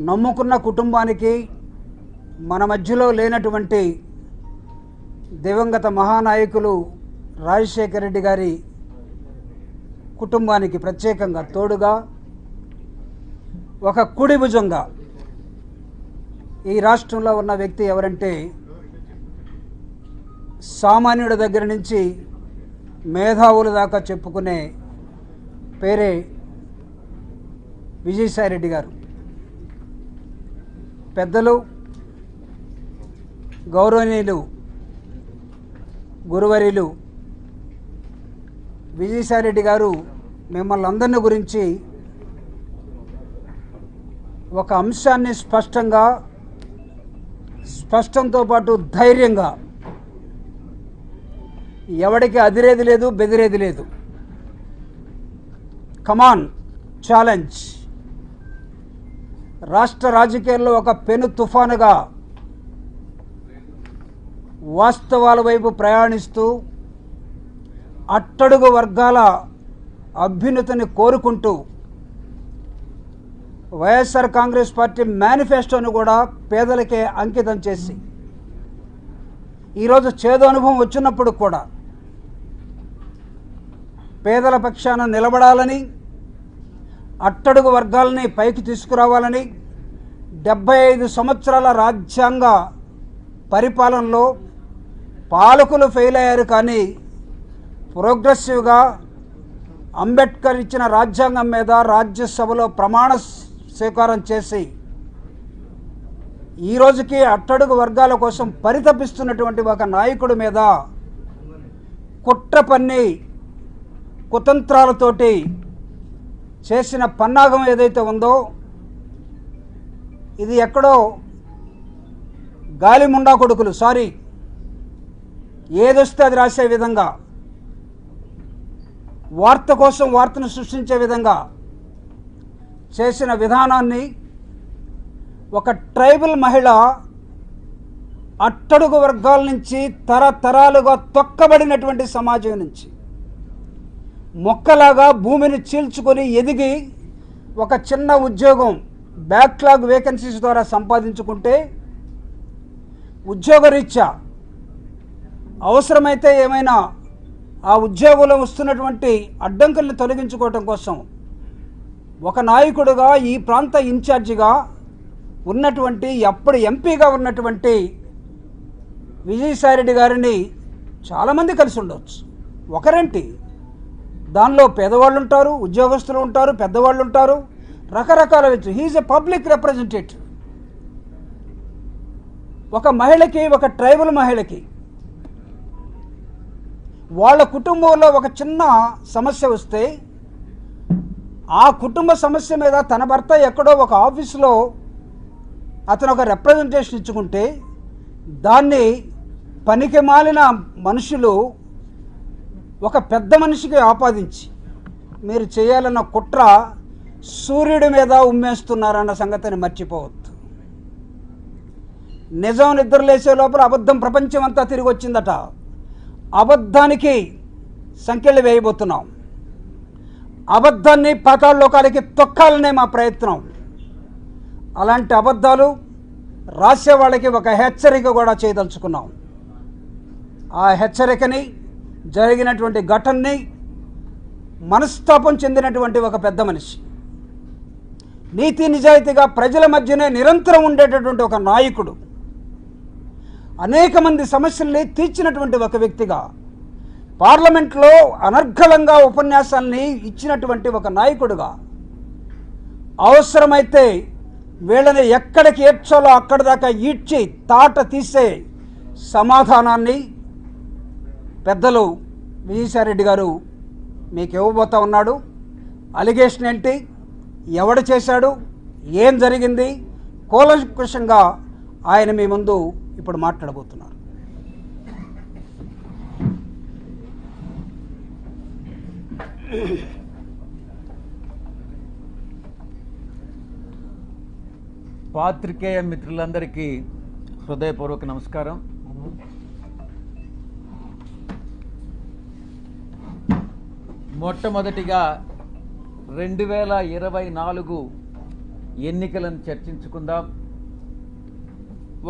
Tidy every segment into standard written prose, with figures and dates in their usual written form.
నమ్ముకున్న కుటుంబానికి మన మధ్యలో లేనటువంటి దివంగత మహానాయకులు రాజశేఖర రెడ్డి గారి కుటుంబానికి ప్రత్యేకంగా తోడుగా ఒక కుడి భుజంగా ఈ రాష్ట్రంలో ఉన్న వ్యక్తి ఎవరంటే సామాన్యుడి దగ్గర నుంచి మేధావుల దాకా చెప్పుకునే పేరే విజయసాయిరెడ్డి గారు. పెద్దలు, గౌరవనీయులు, గురువర్యులు విజయసాయిరెడ్డి గారు మిమ్మల్ని అందరిని గురించి ఒక అంశాన్ని స్పష్టంతో పాటు ధైర్యంగా, ఎవడికి అదిరేది లేదు, బెదిరేది లేదు, కమాన్ ఛాలెంజ్, రాష్ట్ర రాజకీయాల్లో ఒక పెను తుఫానుగా వాస్తవాల వైపు ప్రయాణిస్తూ అట్టడుగు వర్గాల అభ్యున్నతిని కోరుకుంటూ వైఎస్ఆర్ కాంగ్రెస్ పార్టీ మేనిఫెస్టోను కూడా పేదలకే అంకితం చేసి ఈరోజు చేదు అనుభవం వచ్చినప్పుడు కూడా పేదల పక్షాన నిలబడాలని, అట్టడుగు వర్గాలని పైకి తీసుకురావాలని 75 సంవత్సరాల రాజ్యాంగ పరిపాలనలో పాలకులు ఫెయిల్ అయ్యారు, కానీ ప్రోగ్రెసివ్గా అంబేద్కర్ ఇచ్చిన రాజ్యాంగం మీద రాజ్యసభలో ప్రమాణ స్వీకారం చేసి ఈ రోజుకి అట్టడుగు వర్గాల కోసం పరితపిస్తున్నటువంటి ఒక నాయకుడి మీద కుట్ర పన్ని కుతంత్రాలతోటి చేసిన పన్నాగం ఏదైతే ఉందో, ఇది ఎక్కడో గాలిముండా కొడుకులు ఏదొస్తే అది రాసే విధంగా, వార్త కోసం వార్తను సృష్టించే విధంగా చేసిన విధానాన్ని ఒక ట్రైబల్ మహిళ అట్టడుగు వర్గాల నుంచి తరతరాలుగా తొక్కబడినటువంటి సమాజం నుంచి మొక్కలాగా భూమిని చీల్చుకొని ఎదిగి ఒక చిన్న ఉద్యోగం బ్యాక్లాగ్ వేకెన్సీస్ ద్వారా సంపాదించుకుంటే ఉద్యోగరీత్యా అవసరమైతే ఏమైనా ఆ ఉద్యోగంలో వస్తున్నటువంటి అడ్డంకుల్ని తొలగించుకోవటం కోసం ఒక నాయకుడుగా, ఈ ప్రాంత ఇన్ఛార్జిగా ఉన్నటువంటి, అప్పుడు ఎంపీగా ఉన్నటువంటి విజయసాయిరెడ్డి గారిని చాలామంది కలిసి ఉండవచ్చు. ఒకరేంటి, దానిలో పేదవాళ్ళు ఉంటారు, ఉద్యోగస్తులు ఉంటారు, పెద్దవాళ్ళు ఉంటారు, రకరకాల వ్యక్తులు. He is a public representative. ఒక మహిళకి, ఒక ట్రైబల్ మహిళకి వాళ్ళ కుటుంబంలో ఒక చిన్న సమస్య వస్తే ఆ కుటుంబ సమస్య మీద తన భర్త ఎక్కడో ఒక ఆఫీసులో అతను ఒక రిప్రజెంటేషన్ ఇచ్చుకుంటే దాన్ని పనికిమాలిన మనుషులు ఒక పెద్ద మనిషికి ఆపాదించి మీరు చేయాలన్న కుట్ర సూర్యుడి మీద ఉమ్మేస్తున్నారన్న సంగతిని మర్చిపోవద్దు. నిజం నిద్రలేసే లోపల అబద్ధం ప్రపంచం అంతా తిరిగి వచ్చిందట. అబద్ధానికి సంఖ్యలు వేయబోతున్నాం. అబద్ధాన్ని పాతాళలోకాలకి తొక్కాలనే మా ప్రయత్నం. అలాంటి అబద్ధాలు రాసే వాళ్ళకి ఒక హెచ్చరిక కూడా చేయదలుచుకున్నాం. ఆ హెచ్చరికని, జరిగినటువంటి ఘటనని, మనస్తాపం చెందినటువంటి ఒక పెద్ద మనిషి, నీతి నిజాయితీగా ప్రజల మధ్యనే నిరంతరం ఉండేటటువంటి ఒక నాయకుడు, అనేక మంది సమస్యల్ని తీర్చినటువంటి ఒక వ్యక్తిగా, పార్లమెంట్లో అనర్గళంగా ఉపన్యాసాలని ఇచ్చినటువంటి ఒక నాయకుడుగా, అవసరమైతే వీళ్ళని ఎక్కడికి ఏడ్చాలో అక్కడి దాకా ఈడ్చి తాట తీసే సమాధానాన్ని పెద్దలు విజయసాయిరెడ్డి గారు మీకు ఇవ్వబోతా ఉన్నాడు. అలిగేషన్ ఏంటి, ఎవడు చేశాడు, ఏం జరిగింది, కూలంకషంగా ఆయన మీ ముందు ఇప్పుడు మాట్లాడబోతున్నారు. పాత్రికేయ మిత్రులందరికీ హృదయపూర్వక నమస్కారం. మొట్టమొదటిగా 2024 ఎన్నికలను చర్చించుకుందాం.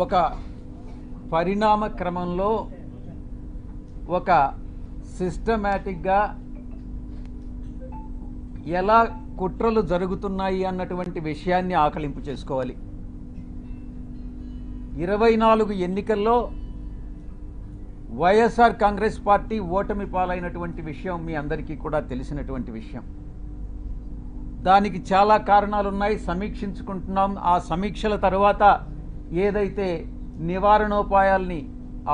ఒక పరిణామ క్రమంలో ఒక సిస్టమేటిక్గా ఎలా కుట్రలు జరుగుతున్నాయి అన్నటువంటి విషయాన్ని ఆకలింపు చేసుకోవాలి. 24 ఎన్నికల్లో వైఎస్ఆర్ కాంగ్రెస్ పార్టీ ఓటమి పాలైనటువంటి విషయం మీ అందరికీ కూడా తెలిసినటువంటి విషయం. దానికి చాలా కారణాలు ఉన్నాయి, సమీక్షించుకుంటున్నాం. ఆ సమీక్షల తర్వాత ఏదైతే నివారణోపాయాల్ని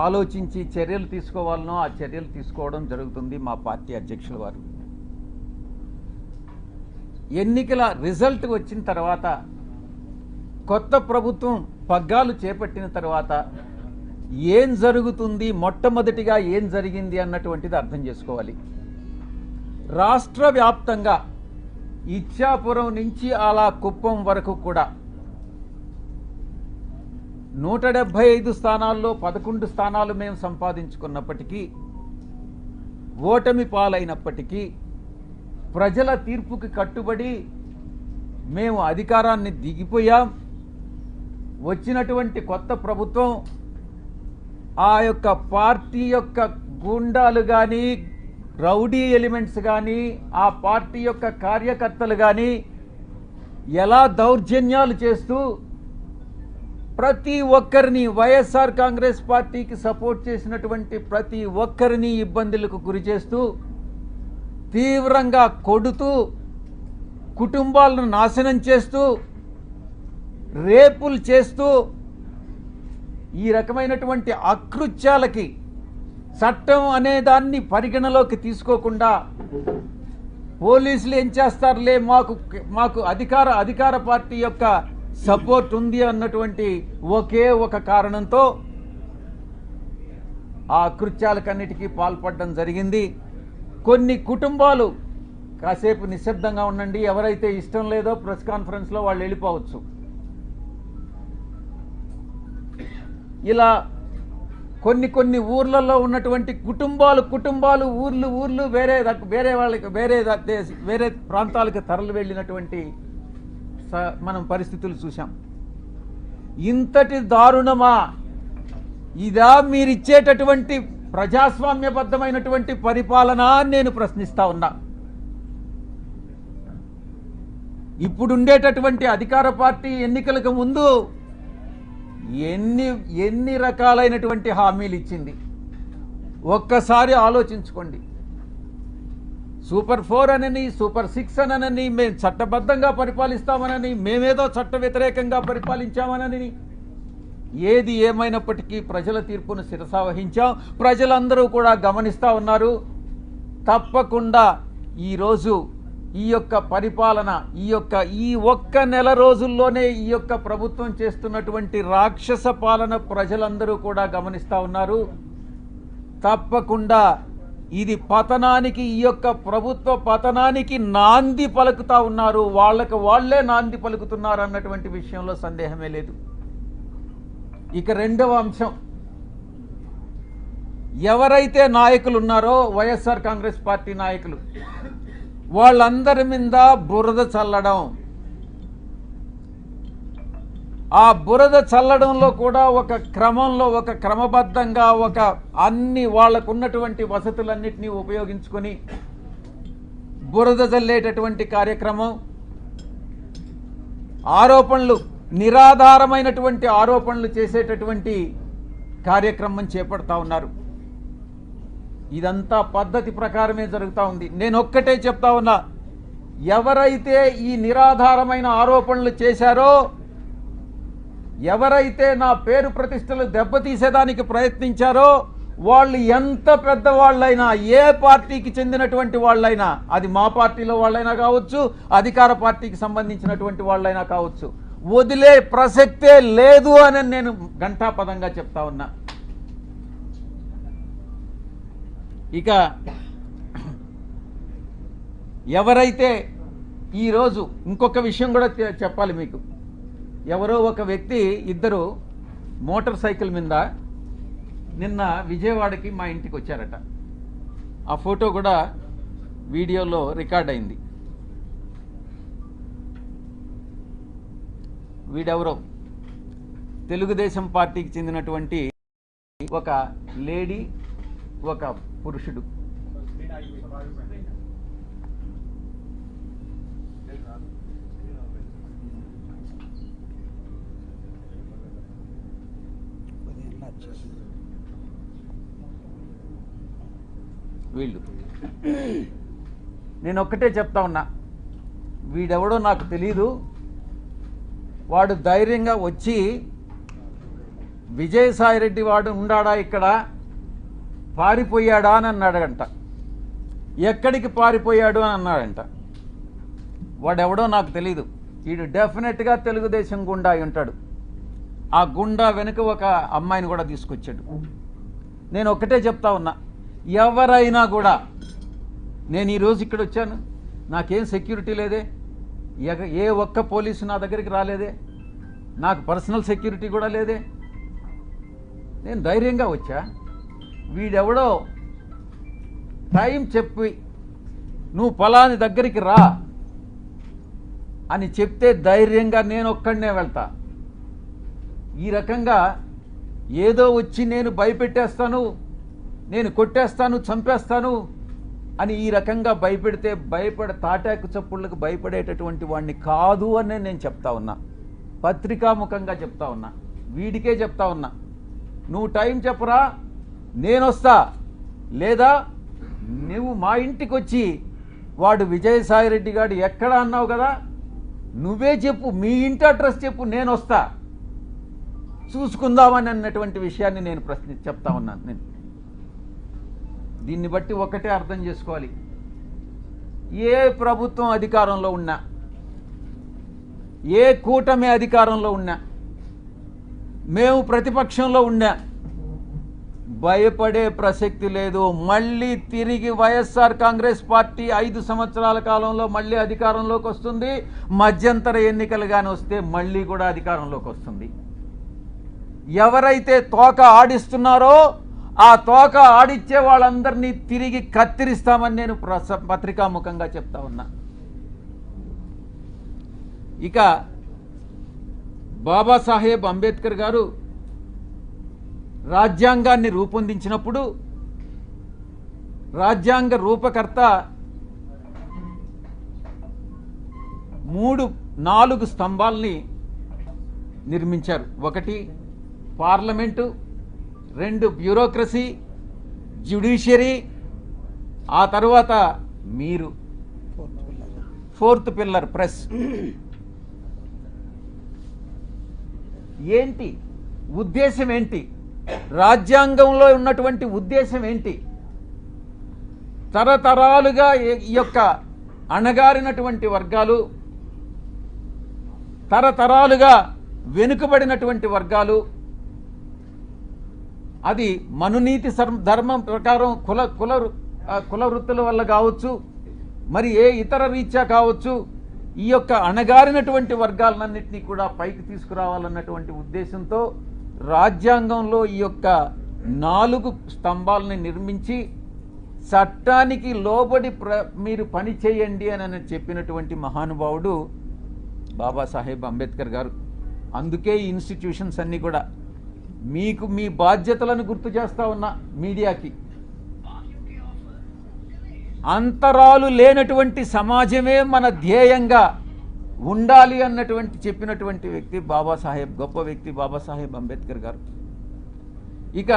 ఆలోచించి చర్యలు తీసుకోవాలనో ఆ చర్యలు తీసుకోవడం జరుగుతుంది మా పార్టీ అధ్యక్షుల వారు. ఎన్నికల రిజల్ట్ వచ్చిన తర్వాత, కొత్త ప్రభుత్వం పగ్గాలు చేపట్టిన తర్వాత ఏం జరుగుతుంది, మొట్టమొదటిగా ఏం జరిగింది అన్నటువంటిది అర్థం చేసుకోవాలి. రాష్ట్ర వ్యాప్తంగా ఇచ్చాపురం నుంచి అలా కుప్పం వరకు కూడా 175 స్థానాల్లో 11 స్థానాలు మేము సంపాదించుకున్నప్పటికీ, ఓటమి పాలైనప్పటికీ ప్రజల తీర్పుకి కట్టుబడి మేము అధికారాన్ని దిగిపోయాం. వచ్చినటువంటి కొత్త ప్రభుత్వం ఆ యొక్క పార్టీ యొక్క గూండాలు కానీ, రౌడీ ఎలిమెంట్స్ కానీ, ఆ పార్టీ యొక్క కార్యకర్తలు కానీ ఎలా దౌర్జన్యాలు చేస్తూ ప్రతి ఒక్కరిని, వైఎస్ఆర్ కాంగ్రెస్ పార్టీకి సపోర్ట్ చేసినటువంటి ప్రతి ఒక్కరిని ఇబ్బందులకు గురి చేస్తూ, తీవ్రంగా కొడుతూ, కుటుంబాలను నాశనం చేస్తూ, రేపులు చేస్తూ, ఈ రకమైనటువంటి అకృత్యాలకి చట్టం అనే దాన్ని పరిగణలోకి తీసుకోకుండా పోలీసులు ఏం చేస్తారులే, మాకు అధికార పార్టీ యొక్క సపోర్ట్ ఉంది అన్నటువంటి ఒకే ఒక కారణంతో ఆ అకృత్యాలకన్నిటికీ పాల్పడడం జరిగింది. కొన్ని కుటుంబాలు కాసేపు నిశ్శబ్దంగా ఉండండి, ఎవరైతే ఇష్టం లేదో ప్రెస్ కాన్ఫరెన్స్లో వాళ్ళు వెళ్ళిపోవచ్చు. ఇలా కొన్ని ఊర్లలో ఉన్నటువంటి కుటుంబాలు ఊర్లు వేరే ప్రాంతాలకు తరలి వెళ్ళినటువంటి మనం పరిస్థితులు చూసాం. ఇంతటి దారుణమా ఇదా మీరిచ్చేటటువంటి ప్రజాస్వామ్యబద్ధమైనటువంటి పరిపాలన అని నేను ప్రశ్నిస్తా ఉన్నా. ఇప్పుడుండేటటువంటి అధికార పార్టీ ఎన్నికలకు ముందు ఎన్ని రకాలైనటువంటి హామీలు ఇచ్చింది ఒక్కసారి ఆలోచించుకోండి. సూపర్ 4 అనని, సూపర్ 6 అనని, మేము చట్టబద్ధంగా పరిపాలిస్తామనని, మేమేదో చట్ట వ్యతిరేకంగా పరిపాలించామనని, ఏది ఏమైనప్పటికీ ప్రజల తీర్పును శిరసావహించాం. ప్రజలందరూ కూడా గమనిస్తూ ఉన్నారు. తప్పకుండా ఈరోజు ఈ యొక్క పరిపాలన, ఈ ఒక్క నెల రోజుల్లోనే ఈ యొక్క ప్రభుత్వం చేస్తున్నటువంటి రాక్షస పాలన ప్రజలందరూ కూడా గమనిస్తూ ఉన్నారు. తప్పకుండా ఇది పతనానికి, ఈ యొక్క ప్రభుత్వ పతనానికి నాంది పలుకుతా ఉన్నారు. వాళ్లే నాంది పలుకుతున్నారు అన్నటువంటి విషయంలో సందేహమే లేదు. ఇక రెండవ అంశం, ఎవరైతే నాయకులు ఉన్నారో వైఎస్ఆర్ కాంగ్రెస్ పార్టీ నాయకులు, వాళ్ళందరి మీద బురద చల్లడం. ఆ బురద చల్లడంలో కూడా ఒక క్రమంలో, ఒక క్రమబద్ధంగా, అన్ని వాళ్లకున్నటువంటి వసతులన్నింటినీ ఉపయోగించుకొని బురద చల్లేటటువంటి కార్యక్రమం, ఆరోపణలు, నిరాధారమైనటువంటి ఆరోపణలు చేసేటటువంటి కార్యక్రమం చేపడతా ఉన్నారు. ఇదంతా పద్ధతి ప్రకారమే జరుగుతూ ఉంది. నేను ఒక్కటే చెప్తా ఉన్నా, ఎవరైతే ఈ నిరాధారమైన ఆరోపణలు చేశారో, ఎవరైతే నా పేరు ప్రతిష్టలు దెబ్బతీసేదానికి ప్రయత్నించారో, వాళ్ళు ఎంత పెద్దవాళ్ళైనా, ఏ పార్టీకి చెందినటువంటి వాళ్ళైనా, అది మా పార్టీలో వాళ్ళైనా కావచ్చు, అధికార పార్టీకి సంబంధించినటువంటి వాళ్ళైనా కావచ్చు, వదిలే ప్రసక్తే లేదు అని నేను ఘంటాపదంగా చెప్తా ఉన్నా. ఇక ఎవరైతే ఈరోజు ఇంకొక విషయం కూడా చెప్పాలి మీకు. ఎవరో ఒక వ్యక్తి, ఇద్దరు మోటార్ సైకిల్ మీద నిన్న విజయవాడకి మా ఇంటికి వచ్చారట. ఆ ఫోటో కూడా వీడియోలో రికార్డ్ అయింది. వీడెవరో తెలుగుదేశం పార్టీకి చెందినటువంటి ఒక లేడీ, ఒక పురుషుడు. వీళ్ళు నేను ఒక్కటే చెప్తా ఉన్నా, వీడెవడో నాకు తెలీదు. వాడు ధైర్యంగా వచ్చి విజయసాయిరెడ్డి వాడు ఉండాడా ఇక్కడ, పారిపోయాడా అని అన్నాడంట. ఎక్కడికి పారిపోయాడు అని అన్నాడంట. వాడెవడో నాకు తెలీదు. వీడు డెఫినెట్గా తెలుగుదేశం గుండా అయి ఉంటాడు. ఆ గుండా వెనుక ఒక అమ్మాయిని కూడా తీసుకొచ్చాడు. నేను ఒక్కటే చెప్తా ఉన్నా, ఎవరైనా కూడా, నేను ఈరోజు ఇక్కడ వచ్చాను, నాకేం సెక్యూరిటీ లేదే, ఏ ఒక్క పోలీసు నా దగ్గరికి రాలేదే, నాకు పర్సనల్ సెక్యూరిటీ కూడా లేదే, నేను ధైర్యంగా వచ్చా. వీడెవడో టైం చెప్పి నువ్వు ఫలాని దగ్గరికి రా అని చెప్తే ధైర్యంగా నేను ఒక్కడనే వెళ్తా. ఈ రకంగా ఏదో వచ్చి నేను భయపెట్టేస్తాను, నేను కొట్టేస్తాను, చంపేస్తాను అని ఈ రకంగా భయపెడితే తాటాకు చప్పుళ్ళకు భయపడేటటువంటి వాడిని కాదు అని నేను చెప్తా ఉన్నా. పత్రికాముఖంగా చెప్తా ఉన్నా, వీడికే చెప్తా ఉన్నా. నువ్వు టైం చెప్పరా, నేను వస్తా, లేదా నువ్వు మా ఇంటికి వచ్చి వాడు విజయసాయిరెడ్డి గారు ఎక్కడ అన్నావు కదా, నువ్వే చెప్పు, మీ ఇంటి అడ్రస్ చెప్పు, నేను వస్తా, చూసుకుందామని అన్నటువంటి విషయాన్ని నేను చెప్తా ఉన్నాను. నేను దీన్ని బట్టి ఒకటే అర్థం చేసుకోవాలి, ఏ ప్రభుత్వం అధికారంలో ఉన్నా, ఏ కూటమి అధికారంలో ఉన్నా, మేము ప్రతిపక్షంలో ఉన్నా, భయపడే ప్రసక్తి లేదు. మళ్ళీ తిరిగి వైఎస్ఆర్ కాంగ్రెస్ పార్టీ 5 సంవత్సరాల కాలంలో మళ్ళీ అధికారంలోకి వస్తుంది. మధ్యంతర ఎన్నికలు కానీ వస్తే మళ్ళీ కూడా అధికారంలోకి వస్తుంది. ఎవరైతే తోక ఆడిస్తున్నారో ఆ తోక ఆడిచ్చే వాళ్ళందరినీ తిరిగి కత్తిరిస్తామని నేను పత్రికాముఖంగా చెప్తా ఉన్నా. ఇక బాబాసాహెబ్ అంబేద్కర్ గారు రాజ్యాంగాన్ని రూపొందించినప్పుడు రాజ్యాంగ రూపకర్త 4 స్తంభాల్ని నిర్మించారు. 1 పార్లమెంటు, 2 బ్యూరోక్రసీ, జ్యుడిషియరీ, ఆ తర్వాత మీరు 4th పిల్లర్ ప్రెస్. ఏంటి ఉద్దేశం, ఏంటి రాజ్యాంగంలో ఉన్నటువంటి ఉద్దేశం ఏంటి? తరతరాలుగా ఈ యొక్క అణగారినటువంటి వర్గాలు, తరతరాలుగా వెనుకబడినటువంటి వర్గాలు, అది మనునీతి ధర్మం ప్రకారం కుల వృత్తుల వల్ల కావచ్చు, మరి ఏ ఇతర రీత్యా కావచ్చు, ఈ యొక్క అణగారినటువంటి వర్గాలన్నింటినీ కూడా పైకి తీసుకురావాలన్నటువంటి ఉద్దేశంతో రాజ్యాంగంలో ఈ యొక్క 4 స్తంభాలని నిర్మించి చట్టానికి లోబడి మీరు పని చేయండి అని చెప్పినటువంటి మహానుభావుడు బాబాసాహెబ్ అంబేద్కర్ గారు. అందుకే ఈ ఇన్స్టిట్యూషన్స్ అన్నీ కూడా మీకు మీ బాధ్యతలను గుర్తు చేస్తా ఉన్నా. మీడియాకి అంతరాలు లేనటువంటి సమాజమే మన ధ్యేయంగా ఉండాలి అన్నటువంటి చెప్పినటువంటి వ్యక్తి గొప్ప వ్యక్తి బాబాసాహెబ్ అంబేద్కర్ గారు. ఇక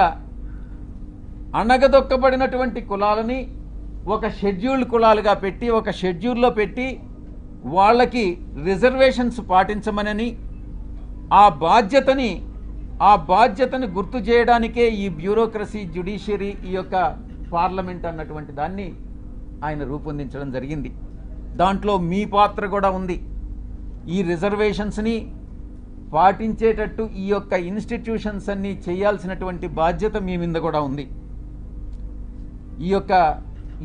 అణగదొక్కబడినటువంటి కులాలని ఒక షెడ్యూల్డ్ కులాలుగా పెట్టి, ఒక షెడ్యూల్లో పెట్టి వాళ్ళకి రిజర్వేషన్స్ పాటించమనని, ఆ బాధ్యతని గుర్తు చేయడానికే ఈ బ్యూరోక్రసీ, జ్యుడిషియరీ, ఈ యొక్క పార్లమెంట్ అన్నటువంటి దాన్ని ఆయన రూపొందించడం జరిగింది. దాంట్లో మీ పాత్ర కూడా ఉంది. ఈ రిజర్వేషన్స్ని పాటించేటట్టు ఈ యొక్క ఇన్స్టిట్యూషన్స్ అన్నీ చేయాల్సినటువంటి బాధ్యత మీ మీద కూడా ఉంది.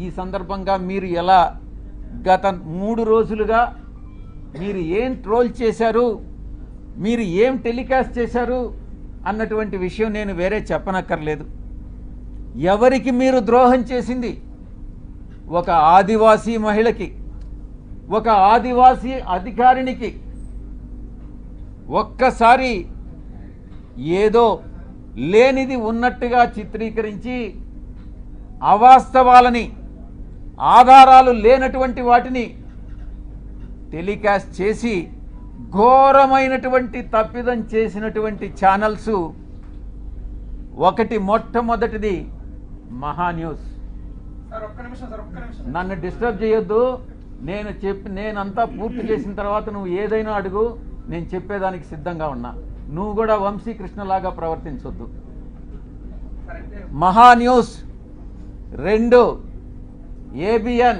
ఈ సందర్భంగా మీరు ఎలా గత 3 రోజులుగా మీరు ఏం ట్రోల్ చేశారు, మీరు ఏం టెలికాస్ట్ చేశారు అన్నటువంటి విషయం నేను వేరే చెప్పనక్కర్లేదు. ఎవరికి మీరు ద్రోహం చేసింది? ఒక ఆదివాసీ మహిళకి, ఒక ఆదివాసీ అధికారినికి ఒక్కసారి ఏదో లేనిది ఉన్నట్టుగా చిత్రీకరించి అవాస్తవాలని, ఆధారాలు లేనటువంటి వాటిని టెలికాస్ట్ చేసి ఘోరమైనటువంటి తప్పిదం చేసినటువంటి ఛానల్స్ ఒకటి, మొట్టమొదటిది మహాన్యూస్. నన్ను డిస్టర్బ్ చేయొద్దు. నేనంతా పూర్తి చేసిన తర్వాత నువ్వు ఏదైనా అడుగు, నేను చెప్పేదానికి సిద్ధంగా ఉన్నా. నువ్వు కూడా వంశీకృష్ణలాగా ప్రవర్తించొద్దు. మహాన్యూస్ 2, ABN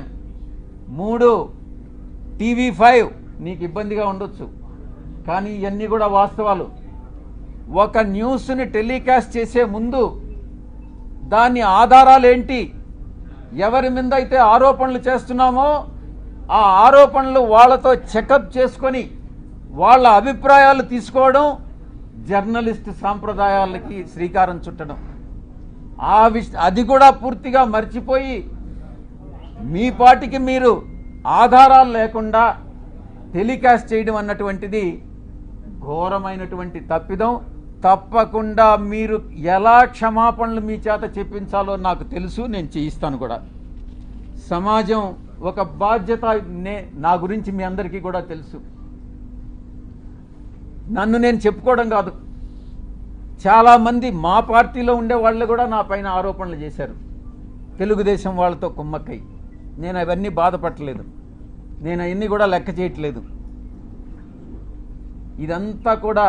3, TV5 నీకు ఇబ్బందిగా ఉండొచ్చు, కానీ ఇవన్నీ కూడా వాస్తవాలు. ఒక న్యూస్ని టెలికాస్ట్ చేసే ముందు దాని ఆధారాలు ఏంటి, ఎవరి మీద అయితే ఆరోపణలు చేస్తున్నామో ఆ ఆరోపణలు వాళ్ళతో చెకప్ చేసుకొని వాళ్ళ అభిప్రాయాలు తీసుకోవడం జర్నలిస్ట్ సాంప్రదాయాలకి శ్రీకారం చుట్టడం. అది కూడా పూర్తిగా మర్చిపోయి మీ పాటికి మీరు ఆధారాలు లేకుండా టెలికాస్ట్ చేయడం అన్నటువంటిది ఘోరమైనటువంటి తప్పిదం. తప్పకుండా మీరు ఎలా క్షమాపణలు మీ చేత చెప్పించాలో నాకు తెలుసు, నేను చేయిస్తాను కూడా. సమాజం ఒక బాధ్యత, నా గురించి మీ అందరికీ కూడా తెలుసు. నన్ను నేను చెప్పుకోవడం కాదు, చాలామంది మా పార్టీలో ఉండే వాళ్ళు కూడా నా పైన ఆరోపణలు చేశారు, తెలుగుదేశం వాళ్ళతో కుమ్మక్కై. నేను అవన్నీ బాధపడలేదు, నేను అవన్నీ కూడా లెక్క చేయట్లేదు. ఇదంతా కూడా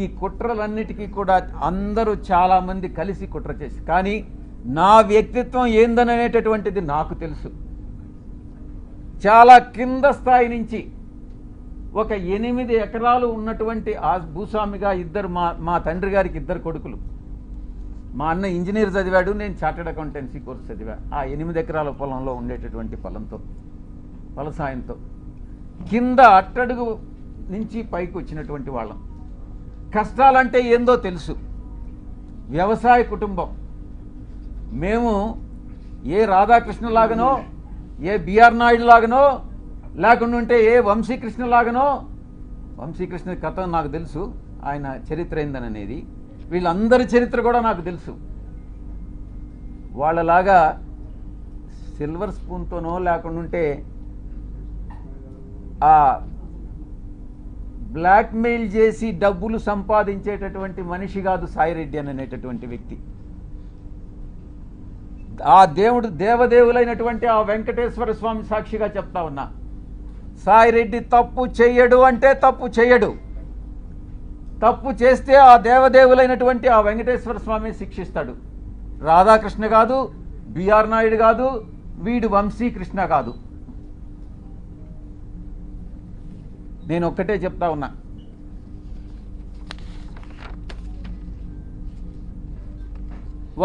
ఈ కుట్రలన్నిటికీ కూడా అందరూ చాలామంది కలిసి కుట్ర చేసి, కానీ నా వ్యక్తిత్వం ఏందనేటటువంటిది నాకు తెలుసు. చాలా కింద స్థాయి నుంచి ఒక 8 ఎకరాలు ఉన్నటువంటి ఆ భూస్వామిగా మా తండ్రి గారికి 2 కొడుకులు. మా అన్న ఇంజనీర్ చదివాడు, నేను చార్టెడ్ అకౌంటెన్సీ కోర్స్ చదివా. ఆ 8 ఎకరాల పొలంలో ఉండేటటువంటి ఫలసాయంతో కింద అట్టడుగు నుంచి పైకి వచ్చినటువంటి వాళ్ళం. కష్టాలంటే ఏందో తెలుసు. వ్యవసాయ కుటుంబం మేము. ఏ రాధాకృష్ణ లాగనో, ఏ బిఆర్ నాయుడు లాగనో, లేకుండా ఉంటే ఏ వంశీకృష్ణ లాగనో. వంశీకృష్ణ కథ నాకు తెలుసు, ఆయన చరిత్ర ఏందనేది. వీళ్ళందరి చరిత్ర కూడా నాకు తెలుసు. వాళ్ళలాగా సిల్వర్ స్పూన్తోనో లేకుండా ఉంటే ఆ బ్లాక్మెయిల్ చేసి డబ్బులు సంపాదించేటటువంటి మనిషి కాదు సాయిరెడ్డి అనేటటువంటి వ్యక్తి. ఆ దేవదేవులైనటువంటి ఆ వెంకటేశ్వర స్వామి సాక్షిగా చెప్తా ఉన్నా, సాయిరెడ్డి తప్పు చెయ్యడు అంటే తప్పు చెయ్యడు. తప్పు చేస్తే ఆ దేవదేవులైనటువంటి ఆ వెంకటేశ్వర స్వామి శిక్షిస్తాడు. రాధాకృష్ణ కాదు, బిఆర్ నాయుడు కాదు, వీడు వంశీకృష్ణ కాదు. నేను ఒక్కటే చెప్తా ఉన్నా,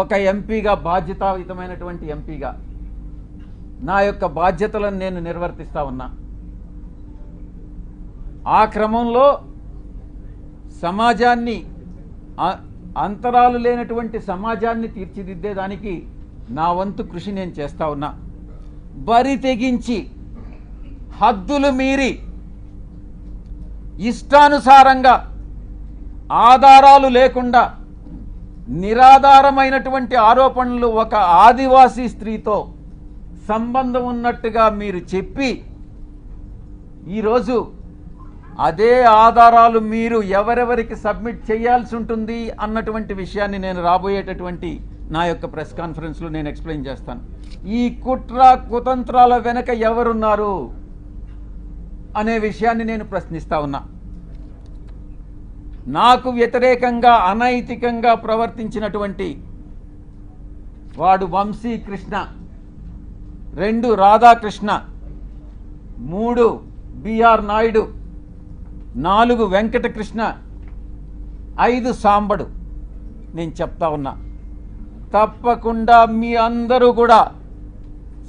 ఒక ఎంపీగా, బాధ్యతాయుతమైనటువంటి ఎంపీగా నా యొక్క బాధ్యతలను నేను నిర్వర్తిస్తా ఉన్నా. ఆ క్రమంలో సమాజాన్ని, అంతరాలు లేనటువంటి సమాజాన్ని తీర్చిదిద్దేదానికి నా వంతు కృషి నేను చేస్తా ఉన్నా. బరి తెగించి హద్దులు మీరి ఇష్టానుసారంగా ఆధారాలు లేకుండా నిరాధారమైనటువంటి ఆరోపణలు ఒక ఆదివాసీ స్త్రీతో సంబంధం ఉన్నట్టుగా మీరు చెప్పి ఈరోజు అదే ఆధారాలు మీరు ఎవరెవరికి సబ్మిట్ చేయాల్సి ఉంటుంది అన్నటువంటి విషయాన్ని నేను రాబోయేటటువంటి నా యొక్క ప్రెస్ కాన్ఫరెన్స్లో నేను ఎక్స్ప్లెయిన్ చేస్తాను. ఈ కుట్ర కుతంత్రాల వెనక ఎవరున్నారు అనే విషయాన్ని నేను ప్రశ్నిస్తా ఉన్నా. నాకు వ్యతిరేకంగా అనైతికంగా ప్రవర్తించినటువంటి వాడు వంశీకృష్ణ, 2 రాధాకృష్ణ, 3 బిఆర్ నాయుడు, 4 వెంకటకృష్ణ, 5 సాంబడు. నేను చెప్తా ఉన్నా, తప్పకుండా మీ అందరూ కూడా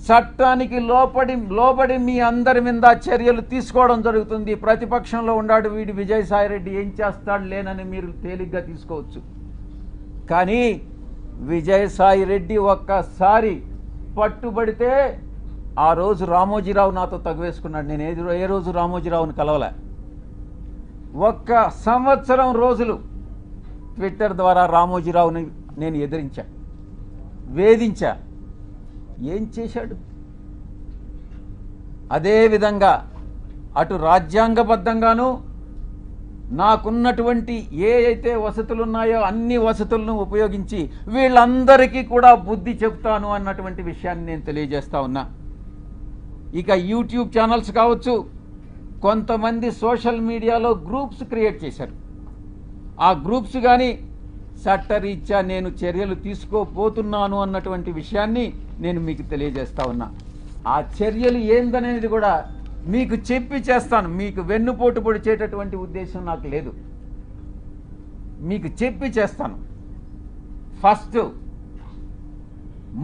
చట్టానికి లోబడి మీ అందరి మీద చర్యలు తీసుకోవడం జరుగుతుంది. ప్రతిపక్షంలో ఉన్నాడు వీడు విజయసాయిరెడ్డి, ఏం చేస్తాడు లేనని మీరు తేలిగ్గా తీసుకోవచ్చు. కానీ విజయసాయిరెడ్డి ఒక్కసారి పట్టుబడితే ఆ రోజు రామోజీరావు నాతో తగువేసుకున్నాడు. నేను ఏ రోజు రామోజీరావుని కలవలే. ఒక్క సంవత్సరం రోజులు ట్విట్టర్ ద్వారా రామోజీరావుని నేను ఎదిరించా, వేధించా. ఏం చేశాడు? అదేవిధంగా అటు రాజ్యాంగబద్ధంగాను నాకున్నటువంటి ఏ అయితే వసతులు ఉన్నాయో అన్ని వసతులను ఉపయోగించి వీళ్ళందరికీ కూడా బుద్ధి చెప్తాను అన్నటువంటి విషయాన్ని నేను తెలియజేస్తా ఉన్నా. ఇక యూట్యూబ్ ఛానల్స్ కావచ్చు, కొంతమంది సోషల్ మీడియాలో గ్రూప్స్ క్రియేట్ చేశారు. ఆ గ్రూప్స్ కానీ చట్టరీత్యా నేను చర్యలు తీసుకోబోతున్నాను అన్నటువంటి విషయాన్ని నేను మీకు తెలియజేస్తా ఉన్నా. ఆ చర్యలు ఏందనేది కూడా మీకు చెప్పి చేస్తాను. మీకు వెన్నుపోటు పొడిచేటటువంటి ఉద్దేశం నాకు లేదు, మీకు చెప్పి చేస్తాను. ఫస్ట్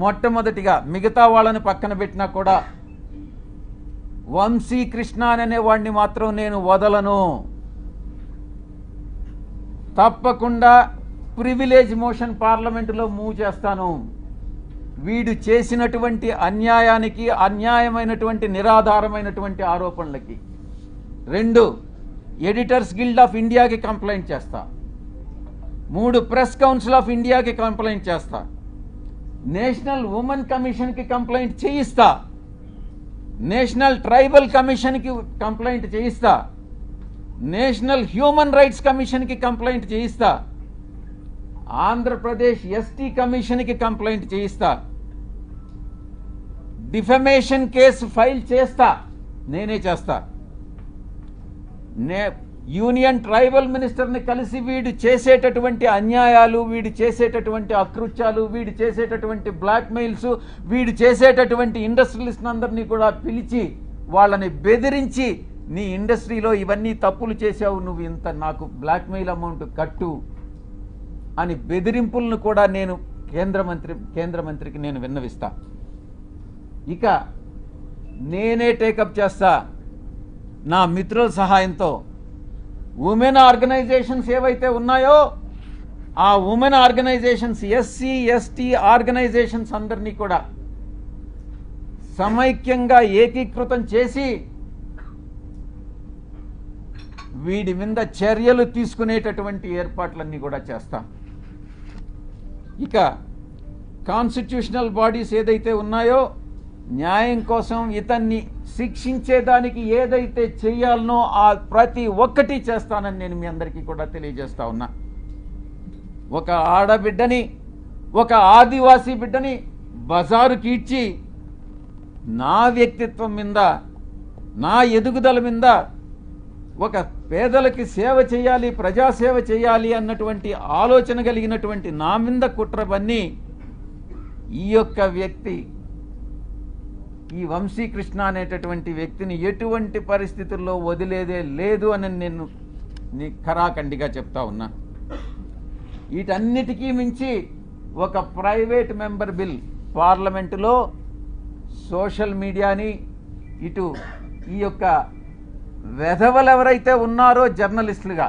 మొట్టమొదటిగా మిగతా వాళ్ళని పక్కన పెట్టినా కూడా వంశీకృష్ణ అనే వాడిని మాత్రం నేను వదలను. తప్పకుండా ప్రివిలేజ్ మోషన్ పార్లమెంటులో మూవ్ చేస్తాను. వీడు చేసినటువంటి అన్యాయానికి, అన్యాయమైనటువంటి నిరాధారమైనటువంటి ఆరోపణలకి. 2, ఎడిటర్స్ గిల్డ్ ఆఫ్ ఇండియాకి కంప్లైంట్ చేస్తా. 3, ప్రెస్ కౌన్సిల్ ఆఫ్ ఇండియాకి కంప్లైంట్ చేస్తా. నేషనల్ ఉమెన్ కమిషన్కి కంప్లైంట్ చేయిస్తా. నేషనల్ ట్రైబల్ కమిషన్కి కంప్లైంట్ చేయిస్తా. నేషనల్ హ్యూమన్ రైట్స్ కమిషన్కి కంప్లైంట్ చేయిస్తా. ఆంధ్రప్రదేశ్ ఎస్టీ కమిషన్కి కంప్లైంట్ చేయిస్తా. డిఫమేషన్ కేసు ఫైల్ చేస్తా, నేనే చేస్తా. యూనియన్ ట్రైబల్ మినిస్టర్ని కలిసి వీడు చేసేటటువంటి అన్యాయాలు, వీడు చేసేటటువంటి అకృత్యాలు, వీడు చేసేటటువంటి బ్లాక్మెయిల్స్, వీడు చేసేటటువంటి ఇండస్ట్రియలిస్ట్ అందరినీ కూడా పిలిచి వాళ్ళని బెదిరించి, నీ ఇండస్ట్రీలో ఇవన్నీ తప్పులు చేశావు, నువ్వు ఇంత నాకు బ్లాక్మెయిల్ అమౌంట్ కట్టు అని బెదిరింపులను కూడా నేను కేంద్ర మంత్రికి నేను విన్నవిస్తా. ఇక నేనే టేకప్ చేస్తా నా మిత్రుల సహాయంతో. ఉమెన్ ఆర్గనైజేషన్స్ ఏవైతే ఉన్నాయో ఆ women organisations, SC ST organisations అందరినీ కూడా సమైక్యంగా ఏకీకృతం చేసి వీడి మీద చర్యలు తీసుకునేటటువంటి ఏర్పాట్లన్నీ కూడా చేస్తాం. ఇక కాన్స్టిట్యూషనల్ బాడీస్ ఏదైతే ఉన్నాయో న్యాయం కోసం ఇతన్ని శిక్షించేదానికి ఏదైతే చేయాలనో ఆ ప్రతి ఒక్కటి చేస్తానని నేను మీ అందరికీ కూడా తెలియజేస్తా ఉన్నా. ఒక ఆడబిడ్డని, ఒక ఆదివాసీ బిడ్డని బజారుకి ఇచ్చి నా వ్యక్తిత్వం మీద, నా ఎదుగుదల మీద, ఒక పేదలకి సేవ చేయాలి, ప్రజాసేవ చేయాలి అన్నటువంటి ఆలోచన కలిగినటువంటి నా మీద కుట్రబన్ని ఈ యొక్క వ్యక్తి, ఈ వంశీకృష్ణ అనేటటువంటి వ్యక్తిని ఎటువంటి పరిస్థితుల్లో వదిలేదే లేదు అని నేను ఖరాఖండిగా చెప్తా ఉన్నా. వీటన్నిటికీ మించి ఒక ప్రైవేట్ మెంబర్ బిల్ పార్లమెంటులో సోషల్ మీడియాని, ఇటు ఈ యొక్క వెధవలు ఎవరైతే ఉన్నారో జర్నలిస్టులుగా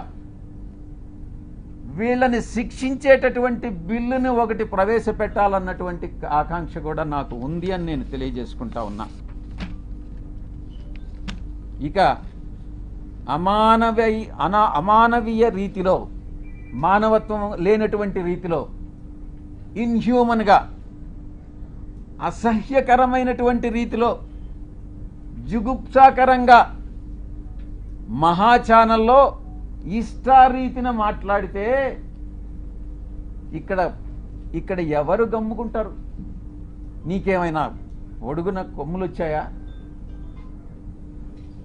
వీళ్ళని శిక్షించేటటువంటి బిల్లుని ఒకటి ప్రవేశపెట్టాలన్నటువంటి ఆకాంక్ష కూడా నాకు ఉంది అని నేను తెలియజేసుకుంటా ఉన్నా. ఇక అమానవీయ రీతిలో, మానవత్వం లేనటువంటి రీతిలో, ఇన్హ్యూమన్గా, అసహ్యకరమైనటువంటి రీతిలో, జుగుప్సాకరంగా మహా ఛానల్లో ఇష్టారీతిన మాట్లాడితే ఇక్కడ ఎవరు గమ్ముకుంటారు? నీకేమైనా ఒడుగున కొమ్ములు వచ్చాయా?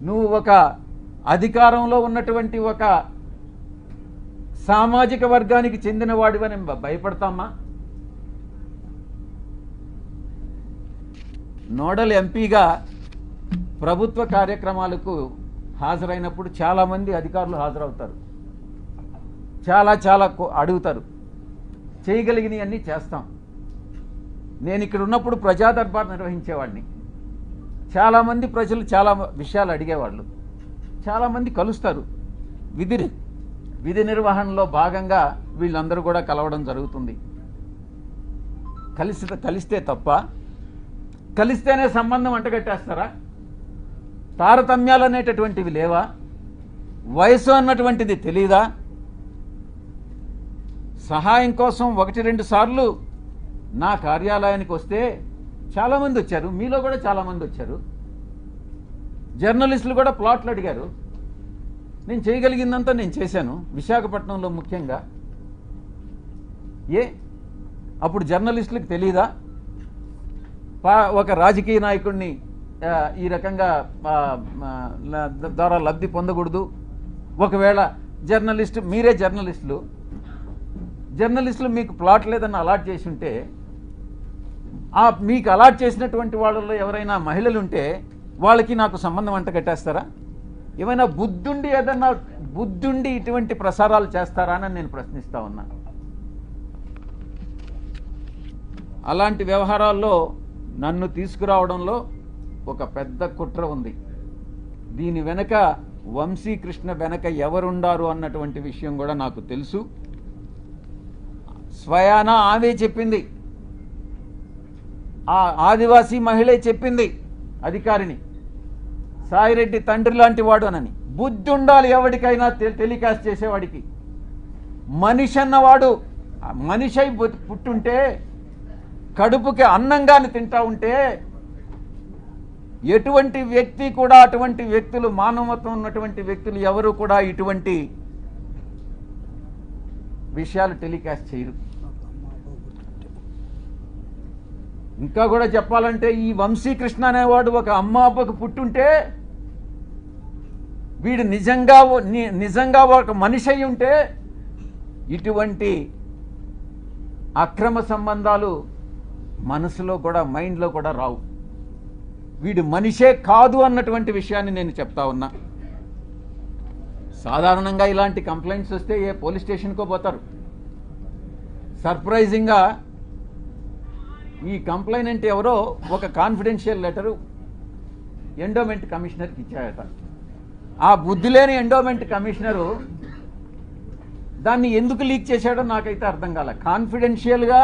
నువ్వు ఒక అధికారంలో ఉన్నటువంటి ఒక సామాజిక వర్గానికి చెందిన వాడివని భయపడతామా? నోడల్ ఎంపీగా ప్రభుత్వ కార్యక్రమాలకు హాజరైనప్పుడు చాలామంది అధికారులు హాజరవుతారు, చాలా అడుగుతారు, చేయగలిగినవన్నీ చేస్తాం. నేను ఇక్కడ ఉన్నప్పుడు ప్రజా దర్బార్ నిర్వహించేవాడిని. చాలామంది ప్రజలు చాలా విషయాలు అడిగేవాళ్ళు, చాలామంది కలుస్తారు. విధి నిర్వహణలో భాగంగా వీళ్ళందరూ కూడా కలవడం జరుగుతుంది. కలిస్తే తప్ప? కలిస్తేనే సంబంధం అంటగట్టేస్తారా? తారతమ్యాలు అనేటటువంటివి లేవా? వయసు అన్నటువంటిది తెలీదా? సహాయం కోసం 1-2 సార్లు నా కార్యాలయానికి వస్తే చాలామంది వచ్చారు, మీలో కూడా చాలామంది వచ్చారు. జర్నలిస్టులు కూడా ప్లాట్లు అడిగారు. నేను చేయగలిగిందంతా నేను చేశాను, విశాఖపట్నంలో ముఖ్యంగా. అప్పుడు జర్నలిస్టులకు తెలీదా ఒక రాజకీయ నాయకుడిని ఈ రకంగా ద్వారా లబ్ధి పొందకూడదు? ఒకవేళ మీరే జర్నలిస్టులు మీకు ప్లాట్ లేదని అలాట్ చేసి ఉంటే, మీకు అలాట్ చేసినటువంటి వాళ్ళలో ఎవరైనా మహిళలు ఉంటే వాళ్ళకి నాకు సంబంధం అంట కట్టేస్తారా? ఏమైనా బుద్ధుండి ఇటువంటి ప్రసారాలు చేస్తారా అని నేను ప్రశ్నిస్తా ఉన్నా. అలాంటి వ్యవహారాల్లో నన్ను తీసుకురావడంలో ఒక పెద్ద కుట్ర ఉంది. దీని వెనక వంశీకృష్ణ వెనక ఎవరుండారు అన్నటువంటి విషయం కూడా నాకు తెలుసు. స్వయాన ఆమె చెప్పింది, ఆ ఆదివాసీ మహిళే చెప్పింది అధికారిని, సాయిరెడ్డి తండ్రి లాంటి వాడు అనని. బుద్ధి ఉండాలి ఎవరికైనా టెలికాస్ట్ చేసేవాడికి. మనిషి అన్నవాడు మనిషి అయి పుట్టుంటే, కడుపుకి అన్నంగాని తింటా ఉంటే, ఎటువంటి వ్యక్తి కూడా, అటువంటి వ్యక్తులు, మానవత్వం ఉన్నటువంటి వ్యక్తులు ఎవరు కూడా ఇటువంటి విషయాలు టెలికాస్ట్ చేయరు. ఇంకా కూడా చెప్పాలంటే, ఈ వంశీకృష్ణ అనేవాడు ఒక అమ్మ అబ్బకు పుట్టుంటే, వీడు నిజంగా ఒక మనిషి అయి ఉంటే ఇటువంటి అక్రమ సంబంధాలు మనసులో కూడా, మైండ్లో కూడా రావు. వీడు మనిషే కాదు అన్నటువంటి విషయాన్ని నేను చెప్తా ఉన్నా. సాధారణంగా ఇలాంటి కంప్లైంట్స్ వస్తే ఏ పోలీస్ స్టేషన్కో పోతారు. సర్ప్రైజింగ్గా ఈ కంప్లైనెంట్ ఎవరో ఒక కాన్ఫిడెన్షియల్ లెటరు ఎండోమెంట్ కమిషనర్కి ఇచ్చాయట. ఆ బుద్ధి లేని ఎండోమెంట్ కమిషనరు దాన్ని ఎందుకు లీక్ చేశాడో నాకైతే అర్థం కాల. కాన్ఫిడెన్షియల్గా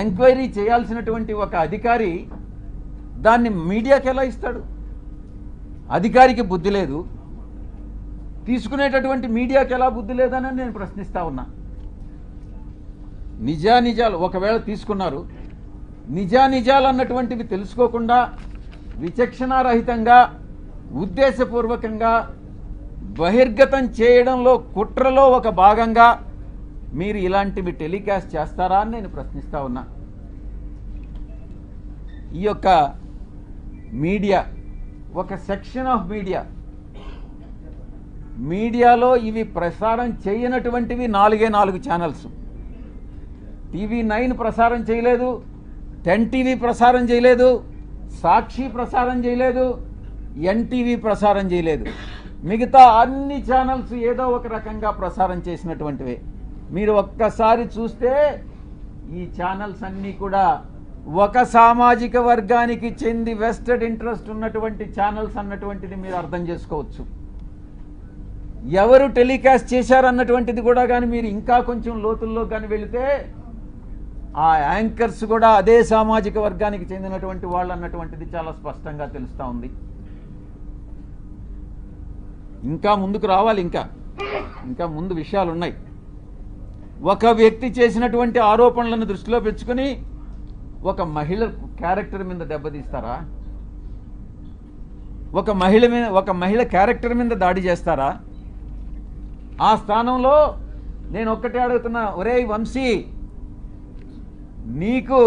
ఎంక్వైరీ చేయాల్సినటువంటి ఒక అధికారి దాన్ని మీడియాకి ఎలా ఇస్తాడు? అధికారికి బుద్ధి లేదు, తీసుకునేటటువంటి మీడియాకి ఎలా బుద్ధి లేదని నేను ప్రశ్నిస్తా ఉన్నా. నిజానిజాలు ఒకవేళ తీసుకున్నారు, నిజానిజాలు అన్నటువంటివి తెలుసుకోకుండా విచక్షణారహితంగా ఉద్దేశపూర్వకంగా బహిర్గతం చేయడంలో, కుట్రలో ఒక భాగంగా మీరు ఇలాంటివి టెలికాస్ట్ చేస్తారా అని నేను ప్రశ్నిస్తా ఉన్నా. ఈ యొక్క మీడియా, ఒక సెక్షన్ ఆఫ్ మీడియాలో ఇవి ప్రసారం చేయనటువంటివి 4 ఛానల్స్. TV9 ప్రసారం చేయలేదు, 10 TV ప్రసారం చేయలేదు, సాక్షి ప్రసారం చేయలేదు, NTV ప్రసారం చేయలేదు. మిగతా అన్ని ఛానల్స్ ఏదో ఒక రకంగా ప్రసారం చేసినటువంటివే. మీరు ఒక్కసారి చూస్తే ఈ ఛానల్స్ అన్నీ కూడా ఒక సామాజిక వర్గానికి చెంది వెస్టెడ్ ఇంట్రెస్ట్ ఉన్నటువంటి ఛానల్స్ అన్నటువంటిది మీరు అర్థం చేసుకోవచ్చు. ఎవరు టెలికాస్ట్ చేశారన్నటువంటిది కూడా కానీ మీరు ఇంకా కొంచెం లోతుల్లో కానీ వెళితే ఆ యాంకర్స్ కూడా అదే సామాజిక వర్గానికి చెందినటువంటి వాళ్ళు అన్నటువంటిది చాలా స్పష్టంగా తెలుస్తూ ఉంది. ఇంకా ముందుకు రావాలి, ఇంకా ముందు విషయాలు ఉన్నాయి. ఒక వ్యక్తి చేసినటువంటి ఆరోపణలను దృష్టిలో పెంచుకొని ఒక మహిళ క్యారెక్టర్ మీద దెబ్బతీస్తారా? ఒక మహిళ క్యారెక్టర్ మీద దాడి చేస్తారా? ఆ స్థానంలో నేను ఒక్కటే అడుగుతున్నా, ఒరేయ్ వంశీ, నీకు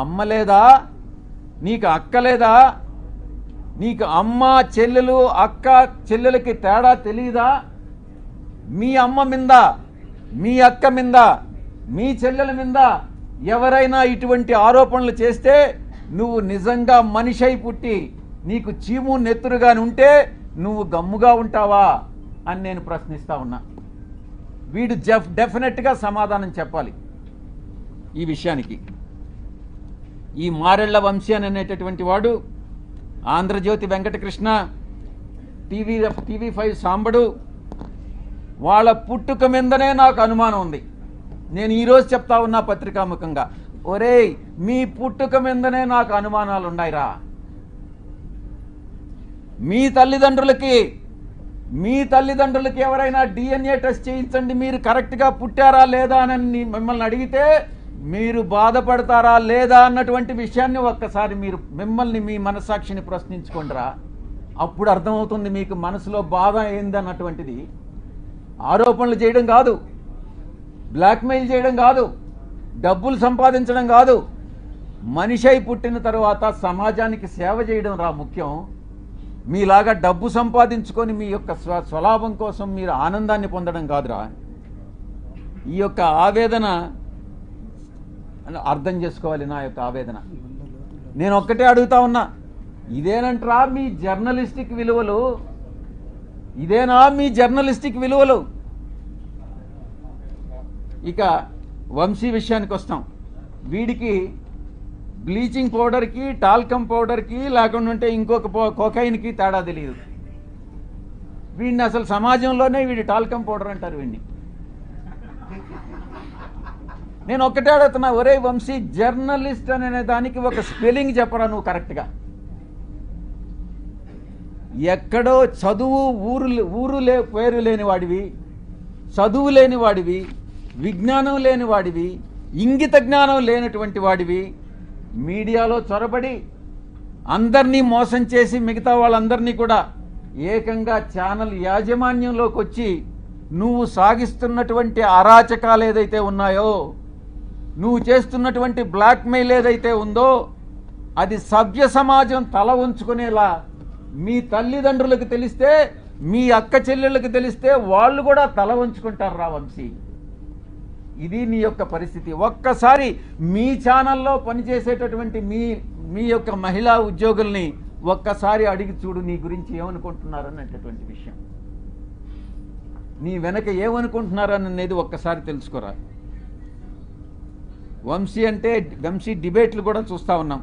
అమ్మ లేదా? నీకు అక్క లేదా? నీకు అమ్మ చెల్లెలు, అక్క చెల్లెలకి తేడా తెలీదా? మీ అమ్మ మీద, మీ అక్క మీద, మీ చెల్లెల మీద ఎవరైనా ఇటువంటి ఆరోపణలు చేస్తే నువ్వు నిజంగా మనిషి అయి పుట్టి నీకు చీము నెత్తురుగాని ఉంటే నువ్వు గమ్ముగా ఉంటావా అని నేను ప్రశ్నిస్తా ఉన్నా. వీడు డెఫినెట్గా సమాధానం చెప్పాలి ఈ విషయానికి. ఈ మారెళ్ల వంశీ అనేటటువంటి వాడు, ఆంధ్రజ్యోతి వెంకటకృష్ణ, TV5 సాంబడు, వాళ్ళ పుట్టుక మీదనే నాకు అనుమానం ఉంది. నేను ఈరోజు చెప్తా ఉన్నా పత్రికాముఖంగా, ఒరేయ్ మీ పుట్టుక మీదనే నాకు అనుమానాలు ఉన్నాయిరా. మీ తల్లిదండ్రులకి మీ తల్లిదండ్రులకి ఎవరైనా డిఎన్ఏ టెస్ట్ చేయించండి, మీరు కరెక్ట్గా పుట్టారా లేదా అని మిమ్మల్ని అడిగితే మీరు బాధపడతారా లేదా అన్నటువంటి విషయాన్ని ఒక్కసారి మీరు మిమ్మల్ని మీ మనస్సాక్షిని ప్రశ్నించుకోండిరా. అప్పుడు అర్థమవుతుంది మీకు మనసులో బాధ ఏందన్నటువంటిది. ఆరోపణలు చేయడం కాదు, బ్లాక్మెయిల్ చేయడం కాదు, డబ్బులు సంపాదించడం కాదు, మనిషి అయి పుట్టిన తర్వాత సమాజానికి సేవ చేయడం రా ముఖ్యం. మీలాగా డబ్బు సంపాదించుకొని మీ యొక్క స్వలాభం కోసం మీరు ఆనందాన్ని పొందడం కాదురా. ఈ యొక్క ఆవేదన అర్థం చేసుకోవాలి. నా యొక్క ఆవేదన నేను ఒక్కటే అడుగుతా ఉన్నా, ఇదేనంటరా మీ జర్నలిస్టిక్ విలువలు? ఇదేనా మీ జర్నలిస్టిక్ విలువలు? ఇక వంశీ విషయానికి వస్తాం. వీడికి బ్లీచింగ్ పౌడర్కి, టాల్కమ్ పౌడర్కి, లేకుండా ఉంటే ఇంకొక కోకైన్కి తేడా తెలియదు. వీడిని అసలు సమాజంలోనే వీడి టాల్కమ్ పౌడర్ అంటారు వీడిని. నేను ఒక్కటే అడుగుతున్నా, ఒరే వంశీ, జర్నలిస్ట్ అనే దానికి ఒక స్పెల్లింగ్ చెప్పరా నువ్వు కరెక్ట్గా. ఎక్కడో చదువు పేరు లేని వాడివి, చదువు లేని వాడివి, విజ్ఞానం లేని వాడివి, ఇంగిత జ్ఞానం లేనటువంటి వాడివి, మీడియాలో చొరబడి అందరినీ మోసం చేసి మిగతా వాళ్ళందరినీ కూడా ఏకంగా ఛానల్ యాజమాన్యంలోకి వచ్చి నువ్వు సాగిస్తున్నటువంటి అరాచకాలు ఏదైతే ఉన్నాయో, నువ్వు చేస్తున్నటువంటి బ్లాక్మెయిల్ ఏదైతే ఉందో, అది సభ్య సమాజం తల ఉంచుకునేలా మీ తల్లిదండ్రులకు తెలిస్తే, మీ అక్క చెల్లెళ్ళకి తెలిస్తే వాళ్ళు కూడా తల వంచుకుంటారు రా వంశీ. ఇది నీ యొక్క పరిస్థితి. ఒక్కసారి మీ ఛానల్లో పనిచేసేటటువంటి మీ యొక్క మహిళా ఉద్యోగుల్ని ఒక్కసారి అడిగి చూడు, నీ గురించి ఏమనుకుంటున్నారనేటటువంటి విషయం, నీ వెనక ఏమనుకుంటున్నారనేది ఒక్కసారి తెలుసుకోరా. వంశీ డిబేట్లు కూడా చూస్తూ ఉన్నాం.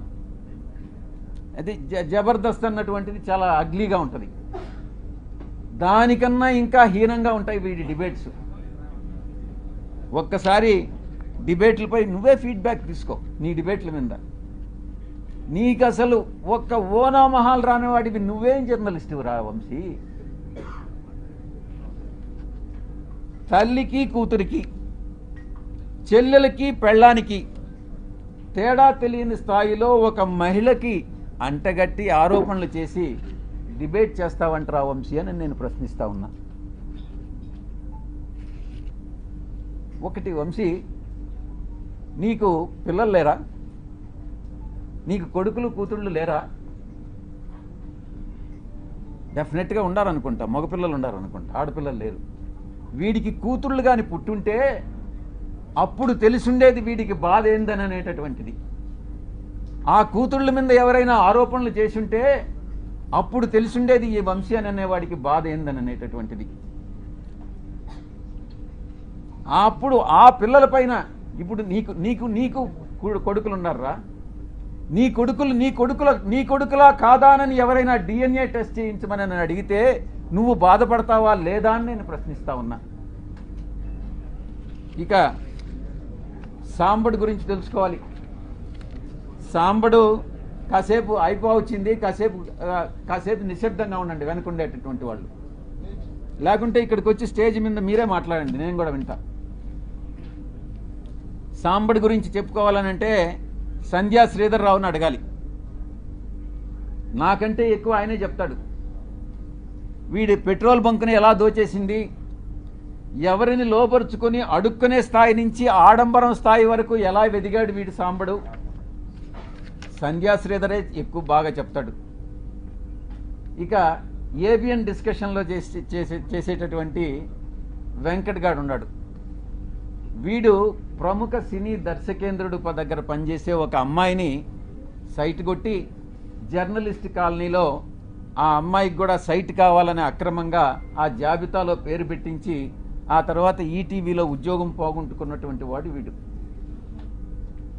అది జబర్దస్త్ అన్నటువంటిది చాలా అగ్లీగా ఉంటుంది. దానికన్నా ఇంకా హీనంగా ఉంటాయి వీడి డిబేట్స్. ఒక్కసారి డిబేట్లపై నువ్వే ఫీడ్బ్యాక్ తీసుకో. నీ డిబేట్ల మీద నీకు అసలు ఒక్క ఓనామహాల్ రానివాడివి నువ్వేం జర్నలిస్టు రా వంశీ. తల్లికి కూతురికి, చెల్లెలకి పెళ్ళానికి తేడా తెలియని స్థాయిలో ఒక మహిళకి అంటగట్టి ఆరోపణలు చేసి డిబేట్ చేస్తావంటరా వంశీ అని నేను ప్రశ్నిస్తా ఉన్నా. ఒకటి వంశీ, నీకు పిల్లలు లేరా? నీకు కొడుకులు కూతుళ్ళు లేరా? డెఫినెట్గా ఉండాలనుకుంటా, మగపిల్లలు ఉండాలనుకుంటా, ఆడపిల్లలు లేరు. వీడికి కూతుళ్ళు కానీ పుట్టుంటే అప్పుడు తెలిసుండేది వీడికి బాధ ఏందని అనేటటువంటిది. ఆ కూతుళ్ళ మీద ఎవరైనా ఆరోపణలు చేసుంటే అప్పుడు తెలిసుండేది ఈ వంశీ అని అనేవాడికి బాధ ఏందని అనేటటువంటిది. అప్పుడు ఆ పిల్లల పైన ఇప్పుడు నీకు కొడుకులు ఉన్నారా? నీ కొడుకులా కాదానని ఎవరైనా డిఎన్ఏ టెస్ట్ చేయించమని నన్ను అడిగితే నువ్వు బాధపడతావా లేదా అని నేను ప్రశ్నిస్తా ఉన్నా. ఇక సాంబడు గురించి తెలుసుకోవాలి. సాంబడు కాసేపు అయిపోవచ్చింది, కాసేపు నిశ్శబ్దంగా ఉండండి వెనుకుండేటటువంటి వాళ్ళు, లేకుంటే ఇక్కడికి వచ్చి స్టేజ్ మీద మీరే మాట్లాడండి, నేను కూడా వింటా. సాంబడి గురించి చెప్పుకోవాలనంటే సంధ్యా శ్రీధర్ రావుని అడగాలి. నాకంటే ఎక్కువ ఆయనే చెప్తాడు. వీడి పెట్రోల్ బంకుని ఎలా దోచేసింది, ఎవరిని లోపరుచుకొని అడుక్కునే స్థాయి నుంచి ఆడంబరం స్థాయి వరకు ఎలా వెదిగాడు వీడి సాంబడు, సంధ్యా శ్రీధరే ఎక్కువ బాగా చెప్తాడు. ఇక ఏబిఎన్ డిస్కషన్లో చేసేటటువంటి వెంకట్ గాడు ఉన్నాడు. వీడు ప్రముఖ సినీ దర్శకేంద్రుడు దగ్గర పనిచేసే ఒక అమ్మాయిని సైట్ కొట్టి జర్నలిస్ట్ కాలనీలో ఆ అమ్మాయికి కూడా సైట్ కావాలని అక్రమంగా ఆ జాబితాలో పేరు పెట్టించి ఆ తర్వాత ఈటీవీలో ఉద్యోగం పోగొట్టుకున్నటువంటి వాడు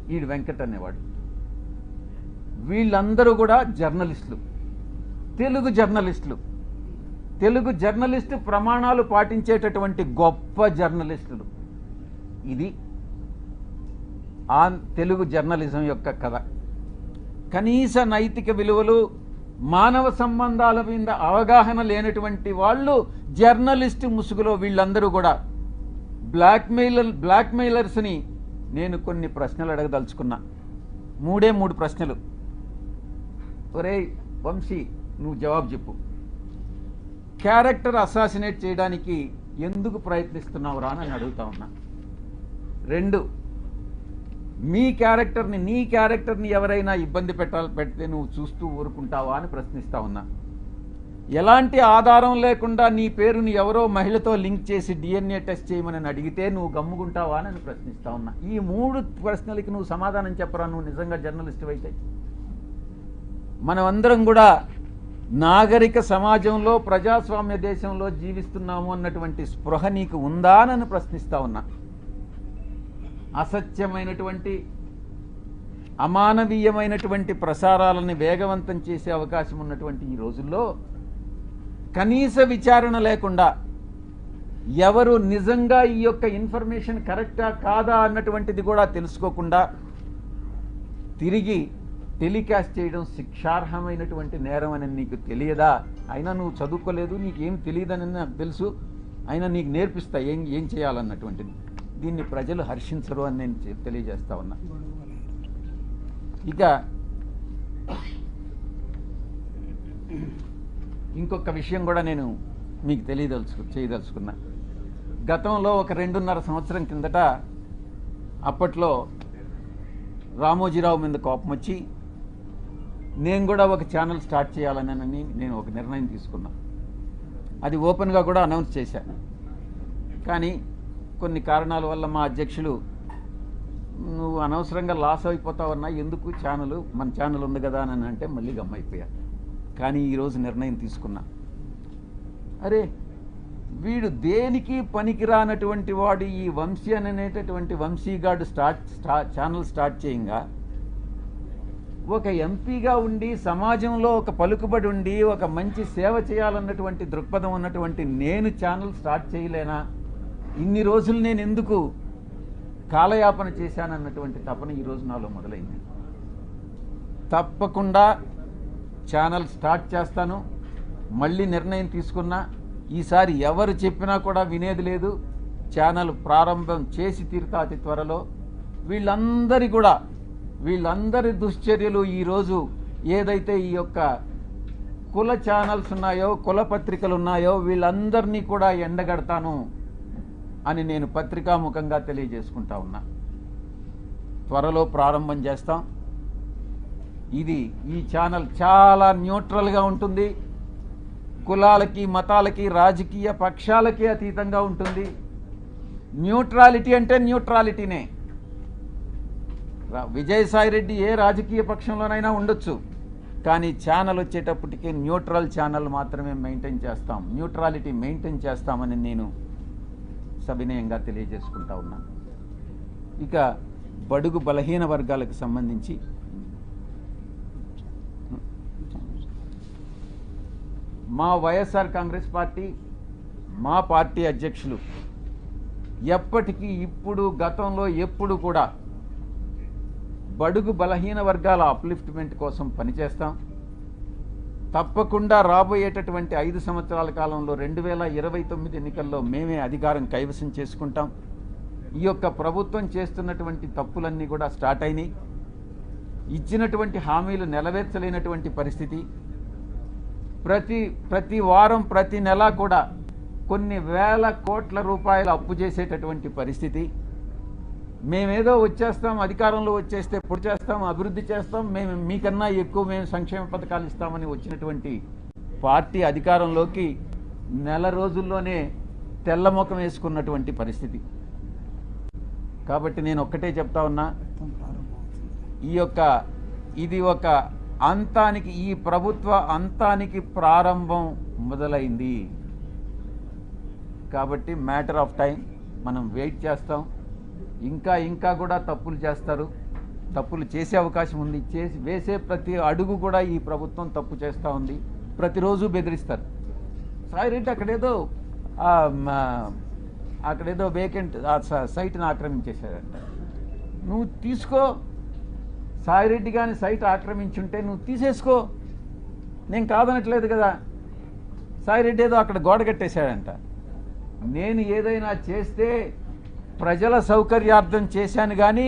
వీడు వెంకట్ అనేవాడు. వీళ్ళందరూ కూడా జర్నలిస్టులు, తెలుగు జర్నలిస్టు ప్రమాణాలు పాటించేటటువంటి గొప్ప జర్నలిస్టులు. ఇది ఆ తెలుగు జర్నలిజం యొక్క కథ. కనీస నైతిక విలువలు, మానవ సంబంధాల మీద అవగాహన లేనటువంటి వాళ్ళు జర్నలిస్ట్ ముసుగులో వీళ్ళందరూ కూడా బ్లాక్మెయిలర్స్ని నేను కొన్ని ప్రశ్నలు అడగదలుచుకున్నా. మూడే 3 ప్రశ్నలు. ఒరే వంశీ, నువ్వు జవాబు చెప్పు. క్యారెక్టర్ అసాసినేట్ చేయడానికి ఎందుకు ప్రయత్నిస్తున్నావురా అని అడుగుతా ఉన్నా. 2, నీ క్యారెక్టర్ని ఎవరైనా ఇబ్బంది పెడితే నువ్వు చూస్తూ ఊరుకుంటావా అని ప్రశ్నిస్తా ఉన్నా. ఎలాంటి ఆధారం లేకుండా నీ పేరుని ఎవరో మహిళతో లింక్ చేసి DNA టెస్ట్ చేయమని అడిగితే నువ్వు గమ్ముకుంటావా అని ప్రశ్నిస్తా ఉన్నా. ఈ 3 ప్రశ్నలకి నువ్వు సమాధానం చెప్పరా, నువ్వు నిజంగా జర్నలిస్ట్ అయితే? మనమందరం కూడా నాగరిక సమాజంలో ప్రజాస్వామ్య దేశంలో జీవిస్తున్నాము అన్నటువంటి స్పృహ నీకు ఉందా అని ప్రశ్నిస్తా ఉన్నా. అసత్యమైనటువంటి అమానవీయమైనటువంటి ప్రసారాలని వేగవంతం చేసే అవకాశం ఉన్నటువంటి ఈ రోజుల్లో కనీస విచారణ లేకుండా ఎవరు నిజంగా ఈ యొక్క ఇన్ఫర్మేషన్ కరెక్టా కాదా అన్నటువంటిది కూడా తెలుసుకోకుండా తిరిగి టెలికాస్ట్ చేయడం శిక్షార్హమైనటువంటి నేరం అని నీకు తెలియదా? అయినా నువ్వు చదువుకోలేదు, నీకేం తెలియదని నాకు తెలుసు, అయినా నీకు నేర్పిస్తా ఏం చేయాలన్నటువంటిది. దీన్ని ప్రజలు హర్షించరు అని నేను తెలియజేస్తా ఉన్నా. ఇక ఇంకొక విషయం కూడా నేను మీకు చేయదలుచుకున్నా. గతంలో ఒక 2.5 సంవత్సరం కిందట అప్పట్లో రామోజీరావు మీద కోపం వచ్చి నేను కూడా ఒక ఛానల్ స్టార్ట్ చేయాలని నేను ఒక నిర్ణయం తీసుకున్నా. అది ఓపెన్గా కూడా అనౌన్స్ చేశాను. కానీ కొన్ని కారణాల వల్ల మా అధ్యక్షులు నువ్వు అనవసరంగా లాస్ అయిపోతావన్నా, ఎందుకు మన ఛానల్ ఉంది కదా అని అంటే మళ్ళీ గమ్మైపోయా. కానీ ఈరోజు నిర్ణయం తీసుకున్నా, అరే వీడు దేనికి పనికిరానటువంటి వాడు ఈ వంశీ అనేటటువంటి వంశీగాడు ఛానల్ స్టార్ట్ చేయంగా ఒక ఎంపీగా ఉండి సమాజంలో ఒక పలుకుబడి ఉండి ఒక మంచి సేవ చేయాలన్నటువంటి దృక్పథం ఉన్నటువంటి నేను ఛానల్ స్టార్ట్ చేయలేనా? ఇన్ని రోజులు నేను ఎందుకు కాలయాపన చేశానన్నటువంటి తపన ఈరోజు నాలో మొదలైంది. తప్పకుండా ఛానల్ స్టార్ట్ చేస్తాను. మళ్ళీ నిర్ణయం తీసుకున్నా. ఈసారి ఎవరు చెప్పినా కూడా వినేది లేదు. ఛానల్ ప్రారంభం చేసి తీరుతా అతి త్వరలో. వీళ్ళందరి దుశ్చర్యలు ఈరోజు ఏదైతే ఈ యొక్క కుల ఛానల్స్ ఉన్నాయో, కుల పత్రికలు ఉన్నాయో, వీళ్ళందరినీ కూడా ఎండగడతాను అని నేను పత్రికాముఖంగా తెలియజేసుకుంటా ఉన్నా. త్వరలో ప్రారంభం చేస్తాం. ఈ ఛానల్ చాలా న్యూట్రల్గా ఉంటుంది. కులాలకి, మతాలకి, రాజకీయ పక్షాలకి అతీతంగా ఉంటుంది. న్యూట్రాలిటీ అంటే న్యూట్రాలిటీనే. విజయసాయిరెడ్డి ఏ రాజకీయ పక్షంలోనైనా ఉండొచ్చు, కానీ ఛానల్ వచ్చేటప్పటికి న్యూట్రల్ ఛానల్ మాత్రమే మెయింటైన్ చేస్తాం, న్యూట్రాలిటీ మెయింటైన్ చేస్తామని నేను సవినయంగా తెలియజేసుకుంటా ఉన్నా. ఇక బడుగు బలహీన వర్గాలకు సంబంధించి మా వైఎస్ఆర్ కాంగ్రెస్ పార్టీ, మా పార్టీ అధ్యక్షులు ఎప్పటికీ ఇప్పుడు గతంలో ఎప్పుడు కూడా బడుగు బలహీన వర్గాల అప్లిఫ్ట్మెంట్ కోసం పనిచేస్తాం. తప్పకుండా రాబోయేటటువంటి 5 సంవత్సరాల కాలంలో 2029 ఎన్నికల్లో మేమే అధికారం కైవసం చేసుకుంటాం. ఈ యొక్క ప్రభుత్వం చేస్తున్నటువంటి తప్పులన్నీ కూడా స్టార్ట్ అయినాయి. ఇచ్చినటువంటి హామీలు నెరవేర్చలేనటువంటి పరిస్థితి. ప్రతి వారం, ప్రతి నెల కూడా కొన్ని వేల కోట్ల రూపాయలు అప్పు చేసేటటువంటి పరిస్థితి. మేమేదో వచ్చేస్తాం, అధికారంలో వచ్చేస్తే పొడి చేస్తాం, అభివృద్ధి చేస్తాం, మేము మీకన్నా ఎక్కువ మేము సంక్షేమ పథకాలు ఇస్తామని వచ్చినటువంటి పార్టీ అధికారంలోకి నెల రోజుల్లోనే తెల్లముఖం వేసుకున్నటువంటి పరిస్థితి. కాబట్టి నేను ఒక్కటే చెప్తా ఉన్నా, ఇది ఒక అంతానికి, ఈ ప్రభుత్వ అంతానికి ప్రారంభం మొదలైంది. కాబట్టి మ్యాటర్ ఆఫ్ టైం, మనం వెయిట్ చేస్తాం. ఇంకా కూడా తప్పులు చేస్తారు, తప్పులు చేసే అవకాశం ఉంది. వేసే ప్రతి అడుగు కూడా ఈ ప్రభుత్వం తప్పు చేస్తూ ఉంది. ప్రతిరోజు బెదిరిస్తారు. సాయిరెడ్డి అక్కడేదో వేకెంట్ సైట్ని ఆక్రమించేశారంట. నువ్వు తీసుకో, సాయిరెడ్డి కానీ సైట్ ఆక్రమించుంటే నువ్వు తీసేసుకో. నేను కాదనట్లేదు కదా. సాయిరెడ్డి ఏదో అక్కడ గోడ కట్టేశాడంట. నేను ఏదైనా చేస్తే ప్రజల సౌకర్యార్థం చేశాను కానీ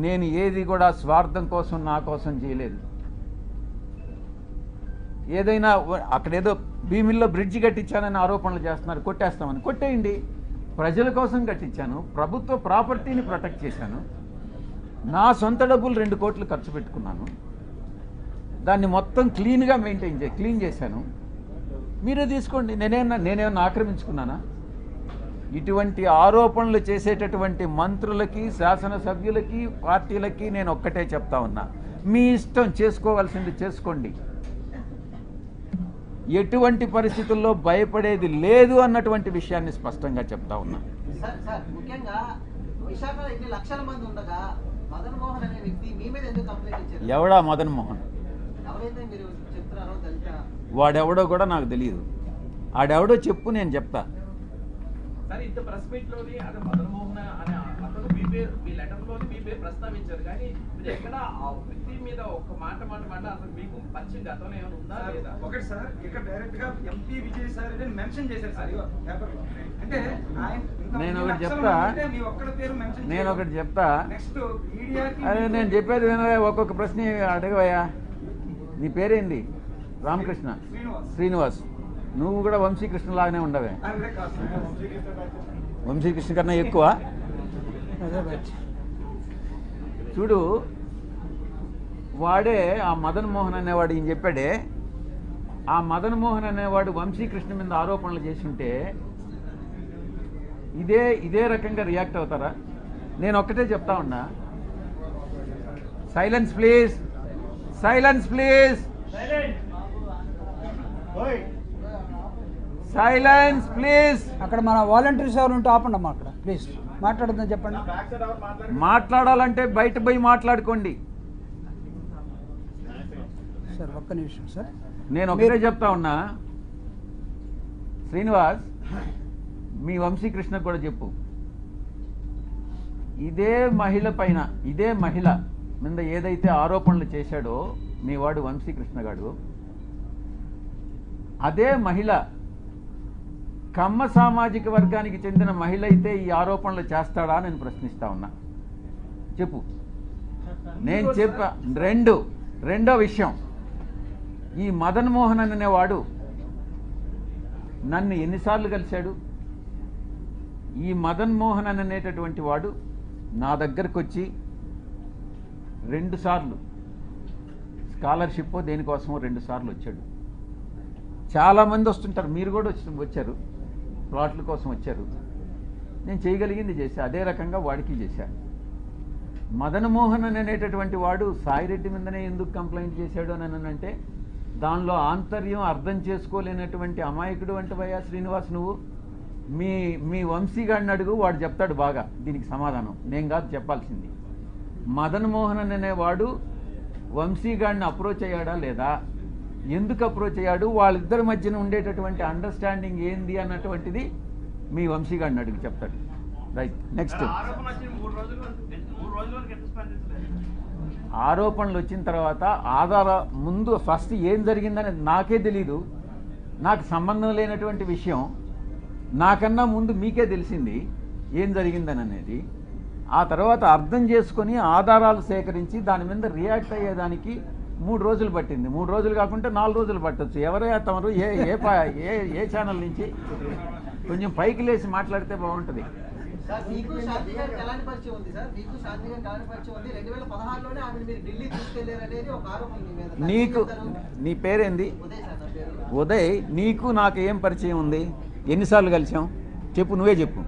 నేను ఏది కూడా స్వార్థం కోసం నా కోసం చేయలేదు. ఏదైనా అక్కడేదో భీమిల్లో బ్రిడ్జి కట్టించానని ఆరోపణలు చేస్తున్నారు, కొట్టేస్తామని. కొట్టేయండి, ప్రజల కోసం కట్టించాను, ప్రభుత్వ ప్రాపర్టీని ప్రొటెక్ట్ చేశాను, నా సొంత డబ్బులు 2 కోట్లు ఖర్చు పెట్టుకున్నాను, దాన్ని మొత్తం క్లీన్గా క్లీన్ చేశాను. మీరే తీసుకోండి, నేనేమన్నా ఆక్రమించుకున్నానా? ఇటువంటి ఆరోపణలు చేసేటటువంటి మంత్రులకి, శాసనసభ్యులకి, పార్టీలకి నేను ఒక్కటే చెప్తా ఉన్నా, మీ ఇష్టం, చేసుకోవాల్సింది చేసుకోండి, ఎటువంటి పరిస్థితుల్లో భయపడేది లేదు అన్నటువంటి విషయాన్ని స్పష్టంగా చెప్తా ఉన్నా. సార్ ముఖ్యంగా విశాఖలో ఇన్ని లక్షల మంది ఉండగా మదన్ మోహన్ అనే వ్యక్తి మీ మీద ఎందుకు కంప్లైంట్ ఇచ్చారు? ఎవడా మదన్ మోహన్? ఎవరైతే మీరు చెప్తున్నారో దళిత వాడెవడో కూడా నాకు తెలియదు. ఆడెవడో చెప్పు, నేను చెప్తా. సార్ ఇంత ప్రెస్ మీట్ లోని అదే మదన్ మోహన్ అనే అతను మీ లెటర్ లోని మీ పేరు ప్రస్తావించారు, కానీ మీరు ఎక్కడ ఆ వ్యక్తి మీద ఒక మాట అసలు మీకు పరిచయం గతంలో ఏమైనా ఉందా లేదా? ఒకటి సార్, ఇక్కడ డైరెక్ట్ గా ఎంపీ విజయ్ సార్ మెన్షన్ చేశారు సార్ పేపర్ లో. అంటే నేను ఒకటి చెప్తా, నెక్స్ట్ మీడియాకి అదే నేను చెప్పేది వినవే. ఒక్కొక్క ప్రశ్న అడగవయ్యా. నీ పేరేంది? రామకృష్ణ శ్రీనివాస్. నువ్వు కూడా వంశీకృష్ణ లాగానే ఉండవే. వంశీకృష్ణ కన్నా ఎక్కువ. చూడు, వాడే ఆ మదన్ మోహన్ అనేవాడు ఈయన చెప్పాడే, ఆ మదన్ మోహన్ అనేవాడు వంశీకృష్ణ మీద ఆరోపణలు చేస్తుంటే ఇదే రకంగా రియాక్ట్ అవుతారా? నేను ఒక్కటే చెప్తా ఉన్నా, silence please, silence please, silence please. అక్కడ మన వాలంటీర్స్ ఎవరు ఉంటే ఆపండి అమ్మా, అక్కడ ప్లీజ్ మాట్లాడుతుందని చెప్పండి. మాట్లాడాలంటే బయట పోయి మాట్లాడుకోండి. సార్ ఒక్క నిమిషం సార్, నేను ఒకటే చెప్తా ఉన్నా, శ్రీనివాస్, మీ వంశీకృష్ణ కూడా చెప్పు, ఇదే మహిళ మీద ఏదైతే ఆరోపణలు చేశాడో మీ వాడు వంశీకృష్ణ గాడు, అదే మహిళ కమ్మ సామాజిక వర్గానికి చెందిన మహిళ అయితే ఈ ఆరోపణలు చేస్తాడా నేను ప్రశ్నిస్తా ఉన్నా. చెప్పు. నేను చెప్పా. రెండో విషయం, ఈ మదన్ మోహన్ అనేవాడు నన్ను ఎన్నిసార్లు కలిశాడు? ఈ మదన్ మోహన్ అనేటటువంటి వాడు నా దగ్గరకు వచ్చి 2 సార్లు స్కాలర్షిప్ దేనికోసమో 2 సార్లు వచ్చాడు. చాలామంది వస్తుంటారు, మీరు కూడా వచ్చారు, ప్లాట్ల కోసం వచ్చారు. నేను చేయగలిగింది చేశా, అదే రకంగా వాడికి చేశాను. మదన్ మోహన్ అనేటటువంటి వాడు సాయిరెడ్డి మీదనే ఎందుకు కంప్లైంట్ చేశాడు అని అంటే, దానిలో ఆంతర్యం అర్థం చేసుకోలేనటువంటి అమాయకుడు అంటవయ్యా శ్రీనివాస్ నువ్వు. మీ వంశీగాడిని అడుగు, వాడు చెప్తాడు బాగా దీనికి సమాధానం, నేను కాదు చెప్పాల్సింది. మదన్ మోహన్ అనేవాడు వంశీగాడిని అప్రోచ్ అయ్యాడా లేదా, ఎందుకు అప్రోచ్ అయ్యాడు, వాళ్ళిద్దరి మధ్యన ఉండేటటువంటి అండర్స్టాండింగ్ ఏంది అన్నటువంటిది మీ వంశీగాడిని అడుగు, చెప్తాడు. Right, next. ఆరోపణలు వచ్చిన తర్వాత ముందు ఫస్ట్ ఏం జరిగిందని నాకే తెలీదు, నాకు సంబంధం లేనటువంటి విషయం. నాకన్నా ముందు మీకే తెలిసింది ఏం జరిగిందని అనేది. ఆ తర్వాత అర్థం చేసుకొని ఆధారాలు సేకరించి దాని మీద రియాక్ట్ అయ్యేదానికి 3 రోజులు పట్టింది. 3 రోజులు కాకుంటే 4 రోజులు పట్టొచ్చు. ఎవరైనా తమరు ఏ ఛానల్ నుంచి కొంచెం పైకి లేచి మాట్లాడితే బాగుంటుంది. సార్ మీకు శాంతి గారికి ఎలాంటి పరిచయం ఉంది? సార్ మీకు శాంతి గారికి ఎలాంటి పరిచయం ఉంది? 2016లోనే ఆమె మీరు ఢిల్లీ తీసుకెళ్లారు అనేది ఒక ఆరోపణ మీ మీద. నీకు నీ పేరేంది? ఉదయ్ సార్ నా పేరు. ఉదయ్, నీకు నాకు ఏం పరిచయం ఉంది? ఎన్నిసార్లు కలిసాం చెప్పు, నువ్వే చెప్పు.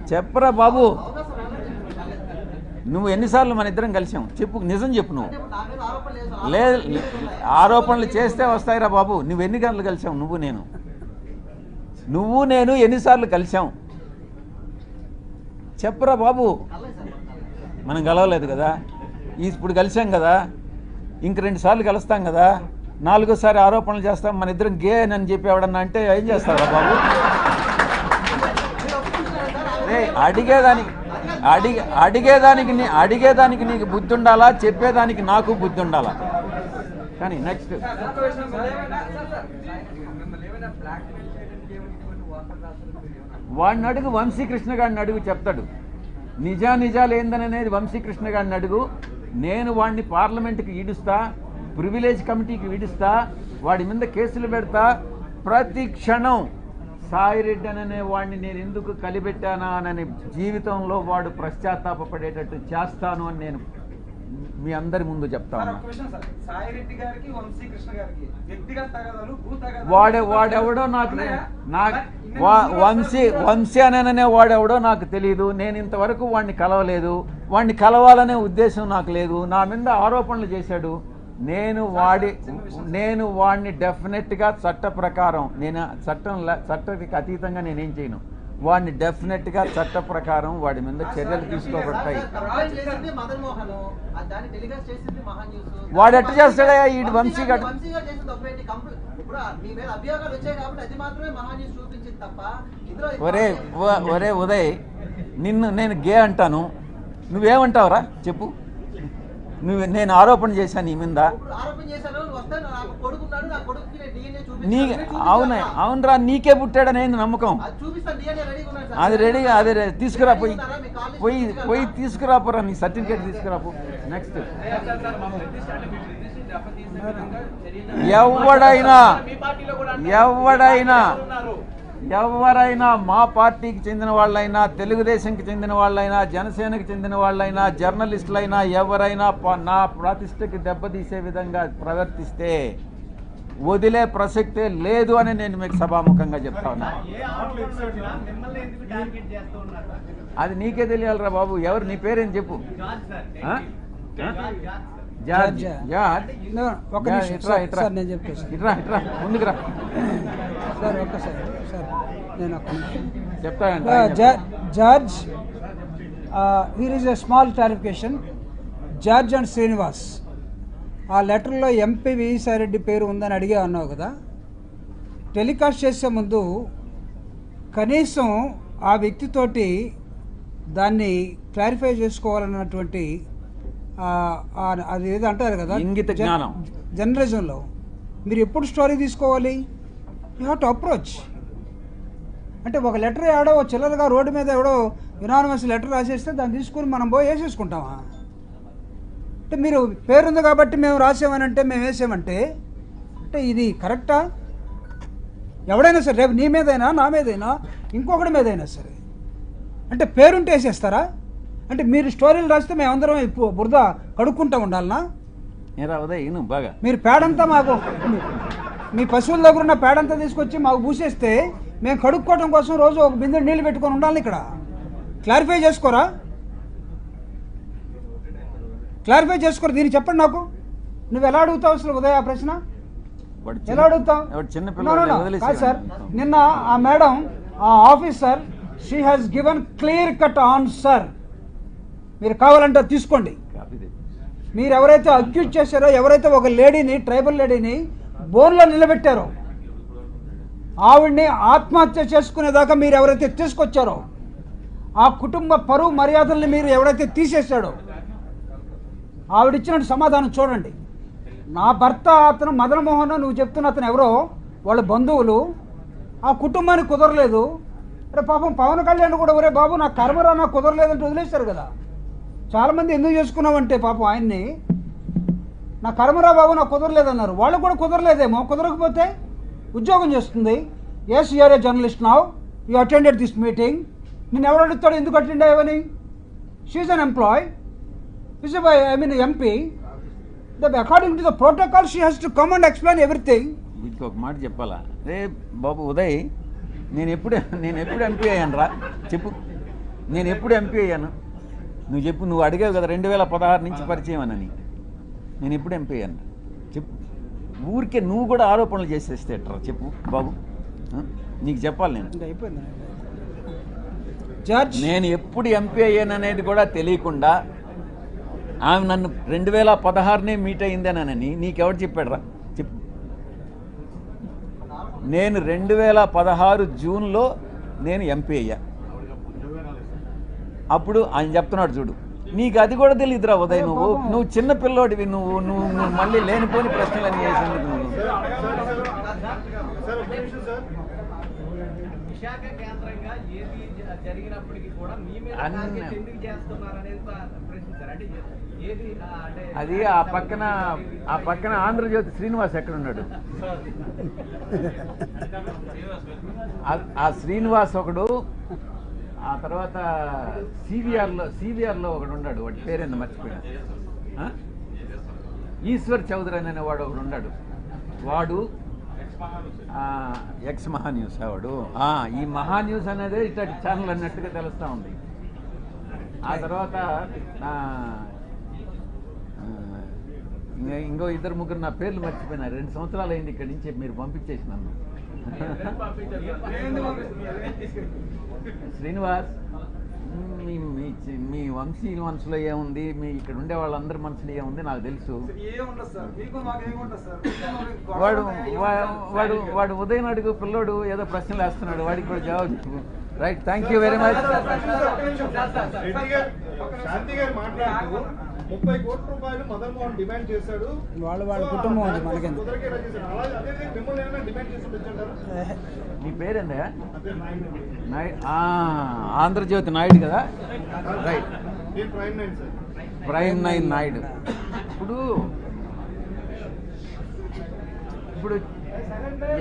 చెప్పరా బాబు, అవునా సార్? అలాగే నువ్వు ఎన్నిసార్లు మన ఇద్దరం కలిసాం చెప్పు, నిజం చెప్పు. నువ్వు అంటే నా మీద ఆరోపణ లేదు సార్. లేదు, ఆరోపణలు చేస్తే వస్తాయిరా బాబు. నువ్వు ఎన్ని గంటలు కలిసాం? నువ్వు నేను ఎన్నిసార్లు కలిసాం చెప్పరా బాబు. మనం కలవలేదు కదా, ఇప్పుడు కలిసాం కదా, ఇంక 2 సార్లు కలుస్తాం కదా, 4వసారి ఆరోపణలు చేస్తాం. మన ఇద్దరం గే అని చెప్పి ఎవడన్నా అంటే ఏం చేస్తారా బాబు? అడిగేదానికి నీకు బుద్ధి ఉండాలా, చెప్పేదానికి నాకు బుద్ధి ఉండాలా. కానీ నెక్స్ట్ ఒక్క విషయం వాడిని అడుగు, వంశీకృష్ణ గారిని అడుగు, చెప్తాడు. నిజాలు ఏందనేది వంశీకృష్ణ గారిని అడుగు. నేను వాడిని పార్లమెంట్కి ఈడుస్తా, ప్రివిలేజ్ కమిటీకి ఈడుస్తా, వాడి మీద కేసులు పెడతా. ప్రతి క్షణం సాయిరెడ్డి అనే వాడిని నేను ఎందుకు కలిపెట్టానా అని జీవితంలో వాడు పశ్చాత్తాపపడేటట్టు చేస్తాను అని నేను మీ అందరి ముందు చెప్తా ఉన్నా. ఒక్క విషయం సార్, సాయిరెడ్డి గారికి వంశీకృష్ణ గారికి వ్యక్తిగత తగాదాలు, భూ తగాదాలు వాడెవడో నాకు వంశీ అనే వాడెవడో నాకు తెలియదు. నేను ఇంతవరకు వాడిని కలవలేదు. వాడిని కలవాలనే ఉద్దేశం నాకు లేదు. నా మీద ఆరోపణలు చేశాడు. నేను వాడిని డెఫినెట్గా చట్ట ప్రకారం, నేను చట్టానికి అతీతంగా నేనేం చేయను. వాడిని డెఫినెట్గా చట్ట ప్రకారం వాడి మీద చర్యలు తీసుకోబడతాయి. వాడు ఎట్ట చేస్తాడా ఈ వంశీ గారు? ఒరే ఉదయ్, నేను గే అంటాను, నువ్వేమంటావురా చెప్పు. నేను ఆరోపణ చేశాను నీ మీద. అవునరా, నీకే పుట్టాడని నమ్మకం. అది రెడీ, తీసుకురా, పోయి తీసుకురాపోరా, నీ సర్టిఫికేట్ తీసుకురాపో. నెక్స్ట్ ఎవరైనా మా పార్టీకి చెందిన వాళ్ళైనా, తెలుగుదేశంకి చెందిన వాళ్ళైనా, జనసేనకి చెందిన వాళ్ళైనా, జర్నలిస్టులైనా ఎవరైనా నా ప్రతిష్టకి దెబ్బతీసే విధంగా ప్రవర్తిస్తే వదిలే ప్రసక్తే లేదు అని నేను మీకు సభాముఖంగా చెప్తా ఉన్నా. అది నీకే తెలియాలరా బాబు. ఎవరు, నీ పేరేం చెప్పు. ముందుకు రా సార్. ఒక్కసారి సార్, నేను చెప్తానండి. George, here is a small clarification. George and Srinivas, ఆ లెటర్లో ఎంపీ విజయసాయిరెడ్డి పేరు ఉందని అడిగే అన్నావు కదా. టెలికాస్ట్ చేసే ముందు కనీసం ఆ వ్యక్తితోటి దాన్ని క్లారిఫై చేసుకోవాలన్నటువంటి అది ఏదో అంటారు కదా, ఇంగిత జ్ఞానం. జర్నలిజంలో మీరు ఎప్పుడు స్టోరీ తీసుకోవాలి? You have to approach. అంటే ఒక లెటర్ ఎవడో చిల్లరగా రోడ్డు మీద ఎవడో యునానిమస్ లెటర్ రాసేస్తే దాన్ని తీసుకుని మనం పోయి వేసేసుకుంటామా? అంటే మీరు పేరుంది కాబట్టి మేము రాసామని అంటే, మేము వేసామంటే అంటే ఇది కరెక్టా? ఎవడైనా సరే, రేపు నీ మీదైనా, నా మీదైనా, ఇంకొకటి మీదైనా సరే, అంటే పేరుంటే వేసేస్తారా? అంటే మీరు స్టోరీలు రాస్తే మేమందరం బురద కడుక్కుంటూ ఉండాలనా? బాగా మీరు పేడంతా మాకు, మీ పశువుల దగ్గర ఉన్న పేడంతా తీసుకొచ్చి మాకు పూసేస్తే మేము కడుక్కోవడం కోసం రోజు ఒక బిందె నీళ్ళు పెట్టుకొని ఉండాలి ఇక్కడ. క్లారిఫై చేసుకోరా? క్లారిఫై చేసుకోరు. దీన్ని చెప్పండి నాకు. నువ్వు ఎలా అడుగుతావు అసలు ఉదయ ఆ ప్రశ్న? ఎలా అడుగుతావు? కాదు సార్, నిన్న ఆ మేడం, ఆ officer, she has given clear cut answer. మీరు కావాలంటే తీసుకోండి. మీరు ఎవరైతే అక్యూజ్ చేశారో, ఎవరైతే ఒక లేడీని, ట్రైబల్ లేడీని బోన్లో నిలబెట్టారో, ఆవిడ్ని ఆత్మహత్య చేసుకునేదాకా మీరు ఎవరైతే తీసుకొచ్చారో, ఆ కుటుంబ పరువు మర్యాదల్ని మీరు ఎవరైతే తీసేశాడో, ఆవిడిచ్చినట్టు సమాధానం చూడండి. నా భర్త అతను మదన్మోహన్, నువ్వు చెప్తున్న అతను ఎవరో, వాళ్ళ బంధువులు, ఆ కుటుంబానికి కుదరలేదు. అరే పాపం పవన్ కళ్యాణ్ కూడా, ఒరే బాబు నా కర్మరా, నాకు కుదరలేదంటే వదిలేశారు కదా. చాలామంది ఎందుకు చేసుకున్నామంటే పాపం ఆయన్ని, నా కర్మరా బాబు నాకు కుదరలేదన్నారు. వాళ్ళు కూడా కుదరలేదేమో. కుదరకపోతే ఉద్యోగం చేస్తుంది. Yes, you're a journalist now, you attended this meeting. నేను ఎవరు అడుగుతాడు ఎందుకు అటెండ్ అయ్యావని? She is an employee, MP. According to the protocol, she has to come and explain everything. వీటికి ఒక మాట చెప్పాలా? రే బాబు ఉదయ్, నేను ఎప్పుడు ఎంపీ అయ్యాను రా చెప్పు. నేను ఎప్పుడు ఎంపీ అయ్యాను? నువ్వు చెప్పు. నువ్వు అడిగావు కదా 2016 నుంచి పరిచయం అని. నేను ఎప్పుడు ఎంపీ అయ్యాను చెప్పు. ఊరికే నువ్వు కూడా ఆరోపణలు చేసేస్తే ఎట్రా చెప్పు బాబు. నీకు చెప్పాలి. నేను ఎప్పుడు ఎంపీ అయ్యాను అనేది కూడా తెలియకుండా ఆమె నన్ను 2016 మీట్ అయిందేనని నీకెవరు చెప్పాడు రా చెప్పు. నేను 2016 జూన్లో నేను ఎంపీ అయ్యా. అప్పుడు ఆయన చెప్తున్నాడు చూడు, నీకు అది కూడా తెలియదురా ఉదయ్, నువ్వు చిన్న పిల్లోడివి, నువ్వు మళ్ళీ లేనిపోని ప్రశ్నలు చేసేందుకు నువ్వు. విశాఖ కేంద్రంగా ఏది జరిగినప్పటికీ కూడా మీ మీద టార్గెట్ ఎందుకు చేస్తున్నారు అనేది ప్రశ్నించారు. అంటే ఏది అంటే అది ఆ పక్కన ఆంధ్రజ్యోతి శ్రీనివాస్ ఎక్కడ ఉన్నాడు? ఆ శ్రీనివాస్ ఒకడు, ఆ తర్వాత సివిఆర్లో ఒకడు ఉన్నాడు, వాడి పేరేందో మర్చిపోయాడు. ఈశ్వర్ చౌదరి అనేవాడు ఒకడు ఉన్నాడు, వాడు ఎక్స్ మహాన్యూస్ వాడు. ఈ మహాన్యూస్ అనేది ఇట్లాంటి ఛానల్ అన్నట్టుగా తెలుస్తూ ఉంది. ఆ తర్వాత ఇంకో ఇద్దరు ముగ్గురు నా పేర్లు మర్చిపోయినా. 2 సంవత్సరాలు అయింది ఇక్కడి నుంచి మీరు పంపించేసి నన్ను. శ్రీనివాస్, మీ వంశీ మనసులో ఏముంది, మీ ఇక్కడ ఉండే వాళ్ళందరి మనసులో ఏముంది నాకు తెలుసు. వాడు ఉదయం అడుగు పిల్లోడు ఏదో ప్రశ్నలు వేస్తున్నాడు, వాడికి కూడా జవాబు చెప్పు. Right, thank you very much. Shanti garu మాట్లాడుతూ 30 కోట్ల రూపాయలు మదన్ మోహన్ డిమాండ్ చేశాడు. వాళ్ళ కుటుంబం ఉంది మనకెందుకు. మిమ్మల్ని ఏమైనా డిమాండ్ చేసి వచ్చారు? నీ పేరేందా? ఆంధ్రజ్యోతి నాయుడు కదా? Right, prime 9 Naidu. ఇప్పుడు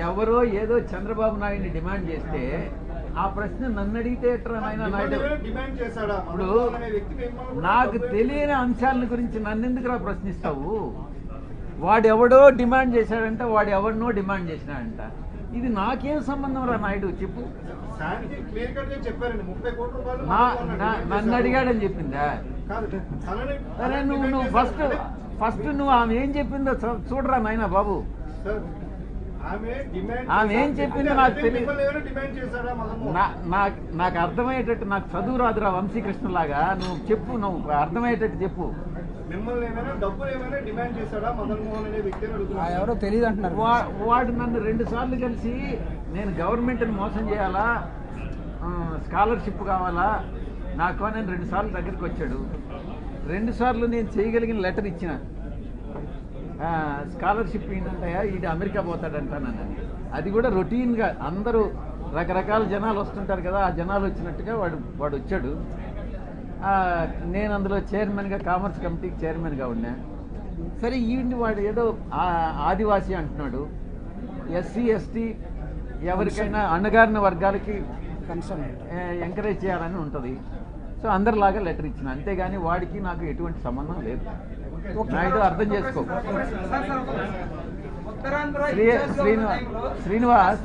ఎవరో ఏదో చంద్రబాబు నాయుడిని డిమాండ్ చేస్తే ఆ ప్రశ్న నన్ను అడిగితే ఎట్రా నాయన నాయుడు? ఇప్పుడు నాకు తెలియని అంశాల గురించి నన్ను ఎందుకురా ప్రశ్నిస్తావు? వాడెవడో డిమాండ్ చేశాడంట, వాడు ఎవరినో డిమాండ్ చేసినాడంట. ఇది నాకేం సంబంధం రా నాయుడు చెప్పు. నన్ను అడిగాడని చెప్పిందా? సరే, నువ్వు ఫస్ట్ నువ్వు ఆమె ఏం చెప్పిందో చూడరా నాయన బాబు. ఆమె ఏం చెప్పిందో నాకు తెలియదు. నాకు అర్థమయ్యేటట్టు, నాకు చదువు రాదురా వంశీకృష్ణలాగా. నువ్వు చెప్పు, నువ్వు అర్థమయ్యేటట్టు చెప్పు. ఎవరో తెలియదు అంటున్నారు. వాడు నన్ను 2 సార్లు కలిసి నేను గవర్నమెంట్ని మోసం చేయాలా, స్కాలర్షిప్ కావాలా నాకు అని 2 సార్లు దగ్గరికి వచ్చాడు. 2 సార్లు నేను చేయగలిగిన లెటర్ ఇచ్చిన. స్కాలర్షిప్ ఏంటంటాయా, ఇది అమెరికా పోతాడంటానని. అది కూడా రొటీన్గా అందరూ రకరకాల జనాలు వస్తుంటారు కదా, ఆ జనాలు వచ్చినట్టుగా వాడు వచ్చాడు. నేను అందులో చైర్మన్గా, కామర్స్ కమిటీకి చైర్మన్గా ఉన్నా. సరే, ఈవిని వాడు ఏదో ఆదివాసీ అంటున్నాడు. ఎస్సీ ఎస్టీ ఎవరికైనా అణగారిన వర్గాలకి ఎంకరేజ్ చేయాలని ఉంటుంది. సో అందరిలాగా లెటర్ ఇచ్చిన, అంతేగాని వాడికి నాకు ఎటువంటి సంబంధం లేదు. నాయుడు అర్థం చేసుకో. శ్రీనివాస్,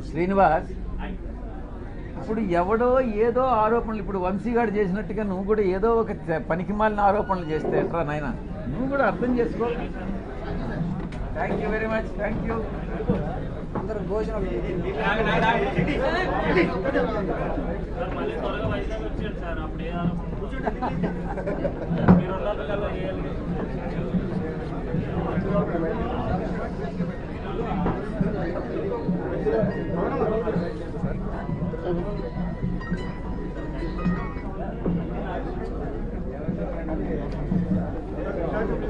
శ్రీనివాస్, ఇప్పుడు ఎవడో ఏదో ఆరోపణలు, ఇప్పుడు వంశీగాడు చేసినట్టుగా నువ్వు కూడా ఏదో ఒక పనికిమాలిన ఆరోపణలు చేస్తే ఎట్రా నాయన? నువ్వు కూడా అర్థం చేసుకో. Thank you very much. Thank you. అందరూ భోజనాలు మీరు